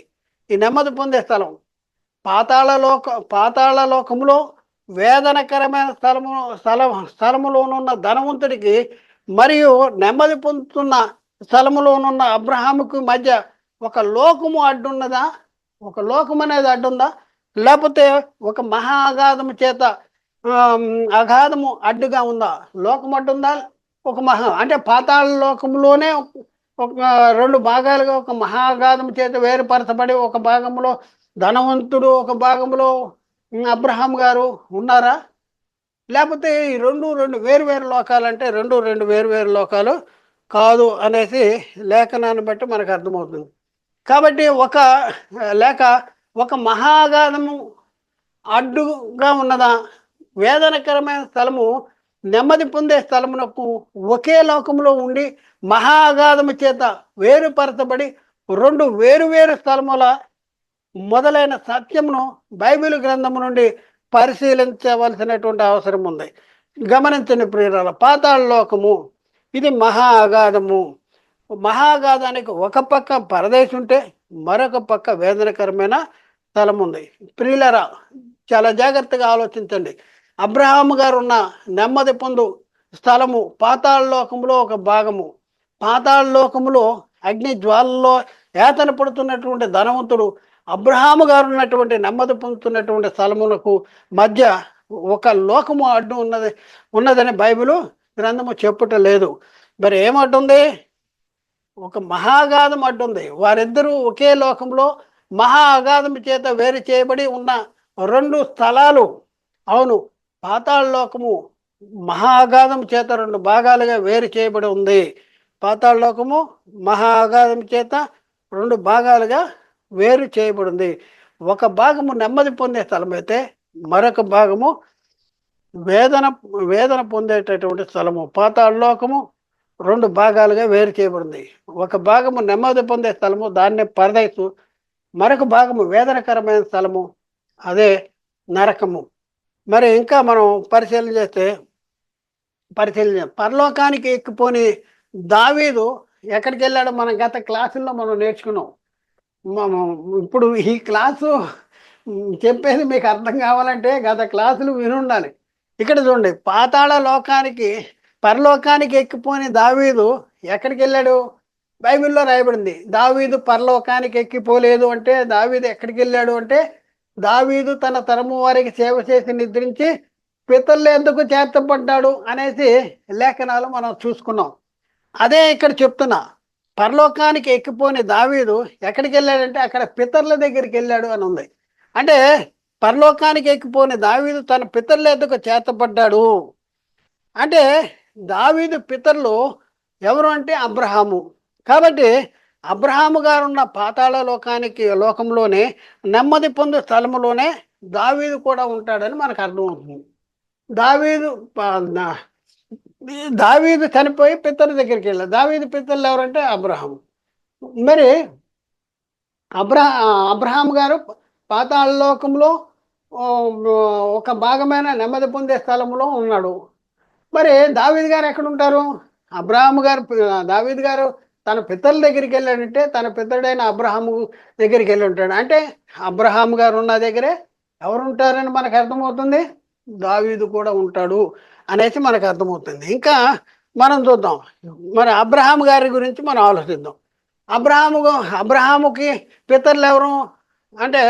ఈ నెమ్మది పొందే స్థలం పాతాళ లోకములో వేదనకరమైన స్థలములోనున్న ధనవంతుడికి మరియు నెమ్మది పొందుతున్న స్థలములోనున్న అబ్రహాముకు మధ్య ఒక లోకము అడ్డున్నదా? ఒక లోకం అనేది అడ్డుందా? లేకపోతే ఒక మహా అగాధము చేత అగాధము అడ్డుగా ఉందా? లోకం అడ్డుందా? ఒక అంటే పాతాళ లోకంలోనే ఒక 2 భాగాలుగా ఒక మహాగాధము చేత వేరుపరచబడి ఒక భాగంలో ధనవంతుడు, ఒక భాగంలో అబ్రహాం గారు ఉన్నారా? లేకపోతే ఈ రెండు వేరు వేరు లోకాలంటే రెండు వేరు వేరు లోకాలు కాదు అనేసి లేఖనాన్ని బట్టి మనకు అర్థమవుతుంది. కాబట్టి ఒక మహాగాధము అడ్డుగా ఉన్నదా? వేదనకరమైన స్థలము నెమ్మది పొందే స్థలమునకు ఒకే లోకంలో ఉండి మహాగాధము చేత వేరుపరచబడి 2 వేరు వేరు స్థలముల మొదలైన సత్యమును బైబిల్ గ్రంథము నుండి పరిశీలించవలసినటువంటి అవసరం ఉంది. గమనించండి ప్రియులారా, పాతాళ లోకము ఇది మహా అగాధము. మహాగాధానికి ఒక పక్క పరదేశం ఉంటే మరొక పక్క వేదనకరమైన స్థలం ఉంది. ప్రియులారా, చాలా జాగ్రత్తగా ఆలోచించండి. అబ్రహాము గారు ఉన్న నెమ్మది పొందు స్థలము పాతాళ లోకములో ఒక భాగము. పాతాళ లోకములో అగ్ని జ్వాలలో యాతన పడుతున్నటువంటి ధనవంతుడు అబ్రహాము గారు ఉన్నటువంటి నెమ్మది పొందుతున్నటువంటి స్థలములకు మధ్య ఒక లోకము అడ్డు ఉన్నదని బైబిలు గ్రంథము చెప్పుట లేదు. మరి ఏమడ్డుంది? ఒక మహాగాధం అడ్డుంది. వారిద్దరూ ఒకే లోకంలో మహా అగాధము చేత వేరు చేయబడి ఉన్న 2 స్థలాలు. అవును, పాతాళ లోకము మహా అగాధం చేత 2 భాగాలుగా వేరు చేయబడి ఉంది. పాతాళ లోకము మహా అగాధం చేత 2 భాగాలుగా వేరు చేయబడింది. ఒక భాగము నెమ్మది పొందే స్థలం అయితే మరొక భాగము వేదన పొందేటటువంటి స్థలము. పాతాళ లోకము 2 భాగాలుగా వేరు చేయబడింది. ఒక భాగము నెమ్మది పొందే స్థలము, దాన్నే పరదేశు. మరొక భాగము వేదనకరమైన స్థలము, అదే నరకము. మరి ఇంకా మనం పరిశీలన పరలోకానికి ఎక్కిపోని దావీదు ఎక్కడికి వెళ్ళాడో మనం గత క్లాసుల్లో మనం నేర్చుకున్నాం. ఇప్పుడు ఈ క్లాసు చెప్పేది మీకు అర్థం కావాలంటే గత క్లాసులు వినుండాలి. ఇక్కడ చూడండి, పరలోకానికి ఎక్కిపోని దావీదు ఎక్కడికి వెళ్ళాడు? బైబిల్లో రాయబడింది. దావీదు పరలోకానికి ఎక్కిపోలేదు అంటే దావీదు ఎక్కడికి వెళ్ళాడు అంటే, దావీదు తన తరము వారికి సేవ చేసి నిద్రించి పితరులు ఎందుకు చేర్చబడ్డాడు అనేసి లేఖనాలు మనం చూసుకున్నాం. అదే ఇక్కడ చెప్తున్నా, పరలోకానికి ఎక్కిపోని దావీదు ఎక్కడికి వెళ్ళాడంటే అక్కడ పితరుల దగ్గరికి వెళ్ళాడు అని ఉంది. అంటే పరలోకానికి ఎక్కిపోని దావీదు తన పితరుల ఎందుకు చేర్చబడ్డాడు అంటే, దావీదు పితరులు ఎవరు అంటే అబ్రహాము. కాబట్టి అబ్రహాము గారున్న పాతాళ లోకంలోనే నెమ్మది పొందు స్థలములోనే దావీదు కూడా ఉంటాడని మనకు అర్థమవుతుంది. దావీదు చనిపోయి పితరుల దగ్గరికి వెళ్ళాడు. దావీదు పితరులు ఎవరంటే అబ్రహాము. మరి అబ్రహాం గారు పాతాళ లోకంలో ఒక భాగమైన నెమ్మది పొందే స్థలంలో ఉన్నాడు. మరి దావీదు గారు ఎక్కడ ఉంటారు? దావీదు గారు తన పితరుల దగ్గరికి వెళ్ళాడంటే తన పితరుడైన అబ్రహాము దగ్గరికి వెళ్ళి ఉంటాడు. అంటే అబ్రహాము గారు ఉన్న దగ్గరే ఎవరు ఉంటారని మనకు అర్థమవుతుంది, దావీదు కూడా ఉంటాడు అనేసి మనకు అర్థమవుతుంది. ఇంకా మనం చూద్దాం, మరి అబ్రహాము గారి గురించి మనం ఆలోచిద్దాం. అబ్రహాము అబ్రహాముకి పితరులు ఎవరు అంటే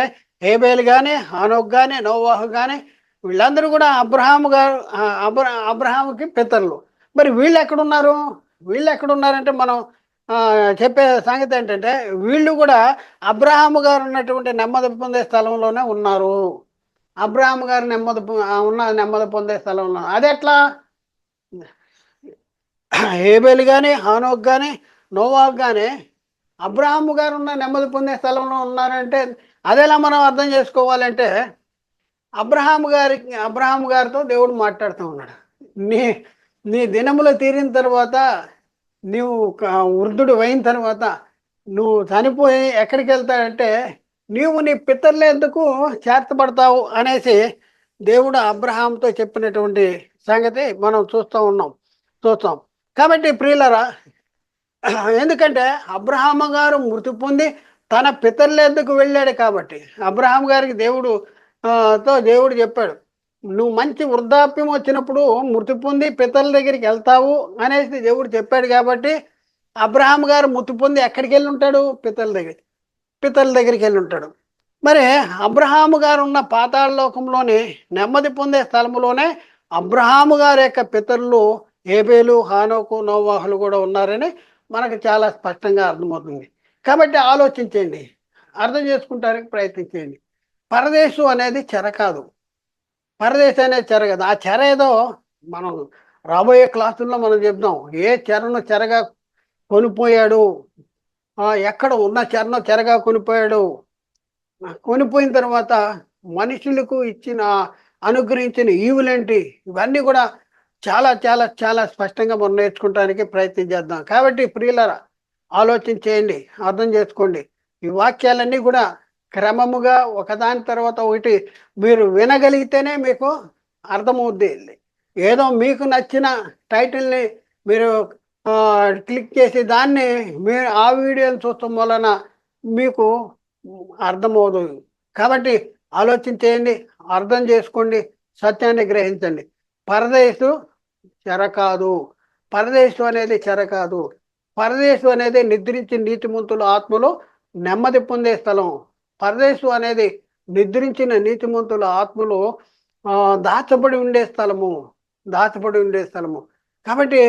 హేబేలు కానీ, హనోక్ కానీ, నోవాహు కానీ, వీళ్ళందరూ కూడా అబ్రహాము గారు అబ్రహాముకి పితరులు. మరి వీళ్ళు ఎక్కడున్నారు? వీళ్ళు ఎక్కడున్నారంటే మనం చెప్పే సంగతి ఏంటంటే వీళ్ళు కూడా అబ్రహాము గారు ఉన్నటువంటి నెమ్మది పొందే స్థలంలోనే ఉన్నారు. అబ్రహాము గారు నెమ్మది పొందే స్థలంలో అది ఎట్లా? హేబేలు కానీ, హానోక్ కానీ, నోవాహు కానీ అబ్రహాము గారు ఉన్న నెమ్మది పొందే స్థలంలో ఉన్నారంటే అదెలా మనం అర్థం చేసుకోవాలంటే అబ్రహాము గారితో దేవుడు మాట్లాడుతూ ఉన్నాడు. నీ నీ దినములు తీరిన తర్వాత, నువ్వు వృద్ధుడు అయిన తర్వాత నువ్వు చనిపోయి ఎక్కడికి వెళ్తాడంటే నీవు నీ పితరులు ఎందుకు చేర్చబడతావు అనేసి దేవుడు అబ్రహాంతో చెప్పినటువంటి సంగతి మనం చూస్తాం. కాబట్టి ప్రియులరా, ఎందుకంటే అబ్రహాము గారు మృతి పొంది తన పితరుల ఎందుకు వెళ్ళాడు కాబట్టి అబ్రహాం గారికి దేవుడు చెప్పాడు, నువ్వు మంచి వృద్ధాప్యం వచ్చినప్పుడు మృతి పొంది పితరుల దగ్గరికి వెళ్తావు అనేసి దేవుడు చెప్పాడు. కాబట్టి అబ్రహాం గారు మృతి పొంది ఎక్కడికి వెళ్ళి ఉంటాడు? పితరుల దగ్గరికి వెళ్ళి ఉంటాడు. మరి అబ్రహాము గారు ఉన్న పాతాళలోకంలోని నెమ్మది పొందే స్థలంలోనే అబ్రహాము గారి యొక్క పితరులు హేబేలు, హానోకు, నోవాహులు కూడా ఉన్నారని మనకు చాలా స్పష్టంగా అర్థమవుతుంది. కాబట్టి ఆలోచించండి, అర్థం చేసుకుంటానికి ప్రయత్నించండి. పరదేశం అనేది చెర కాదు. పరదేశం అనేది చెర కాదు. ఆ చెర ఏదో మనం రాబోయే క్లాసుల్లో మనం చెప్దాం. ఏ చెరను చెరగా కొనిపోయాడు, ఎక్కడ ఉన్న చెరను చెరగా కొనిపోయాడు, కొనిపోయిన తర్వాత మనుషులకు అనుగ్రహించిన ఈవులేంటి, ఇవన్నీ కూడా చాలా చాలా చాలా స్పష్టంగా మనం నేర్చుకోవడానికి ప్రయత్నం చేద్దాం. కాబట్టి ప్రియులరా, ఆలోచన చేయండి, అర్థం చేసుకోండి. ఈ వాక్యాలన్నీ కూడా క్రమముగా ఒకదాని తర్వాత ఒకటి మీరు వినగలిగితేనే మీకు అర్థమవుద్ది. ఏదో మీకు నచ్చిన టైటిల్ని మీరు క్లిక్ చేసి దాన్ని మీరు ఆ వీడియోని చూడటం వలన మీకు అర్థమవుదు. కాబట్టి ఆలోచన చేయండి, అర్థం చేసుకోండి, సత్యాన్ని గ్రహించండి. పరదేశు చెర కాదు. పరదేశం అనేది చెర కాదు. పరదేశం అనేది నిద్రించిన నీతిమంతుల ఆత్మలో నెమ్మది పొందే స్థలం. పరదేశం అనేది నిద్రించిన నీతిమంతుల ఆత్మలో దాచబడి ఉండే స్థలము. కాబట్టి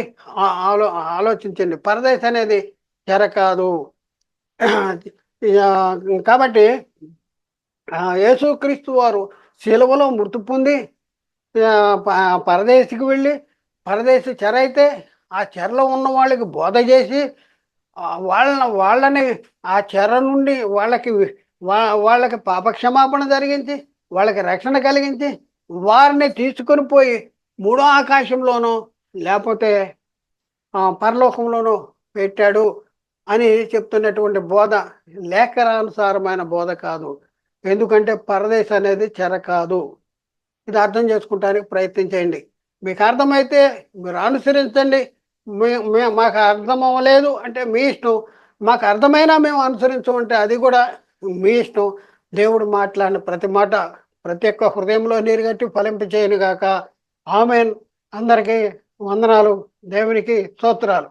ఆలోచించండి, పరదేశం అనేది చెర కాదు. కాబట్టి యేసుక్రీస్తు వారు శిలువలో మృతి పొంది పరదేశికి వెళ్ళి, పరదేశి చెర అయితే ఆ చెరలో ఉన్న వాళ్ళకి బోధ చేసి వాళ్ళని ఆ చెర నుండి వాళ్ళకి పాపక్షమాపణ జరిగించి, వాళ్ళకి రక్షణ కలిగించి, వారిని తీసుకొని పోయి మూడో ఆకాశంలోనో లేకపోతే పరలోకంలోనో పెట్టాడు అని చెప్తున్నటువంటి బోధ లేఖనానుసారమైన బోధ కాదు. ఎందుకంటే పరదేశం అనేది చెర కాదు. ఇది అర్థం చేసుకుంటానికి ప్రయత్నించండి. మీకు అర్థమైతే మీరు అనుసరించండి. మాకు అర్థం అవ్వలేదు అంటే మీ ఇష్టం. మాకు అర్థమైనా మేము అనుసరించమంటే అది కూడా మీ ఇష్టం. దేవుడు మాట్లాడిన ప్రతి మాట ప్రతి ఒక్క హృదయంలో నీరుగట్టి ఫలింపచేయను గాక. ఆమెన్. అందరికీ వందనాలు. దేవునికి స్తోత్రాలు.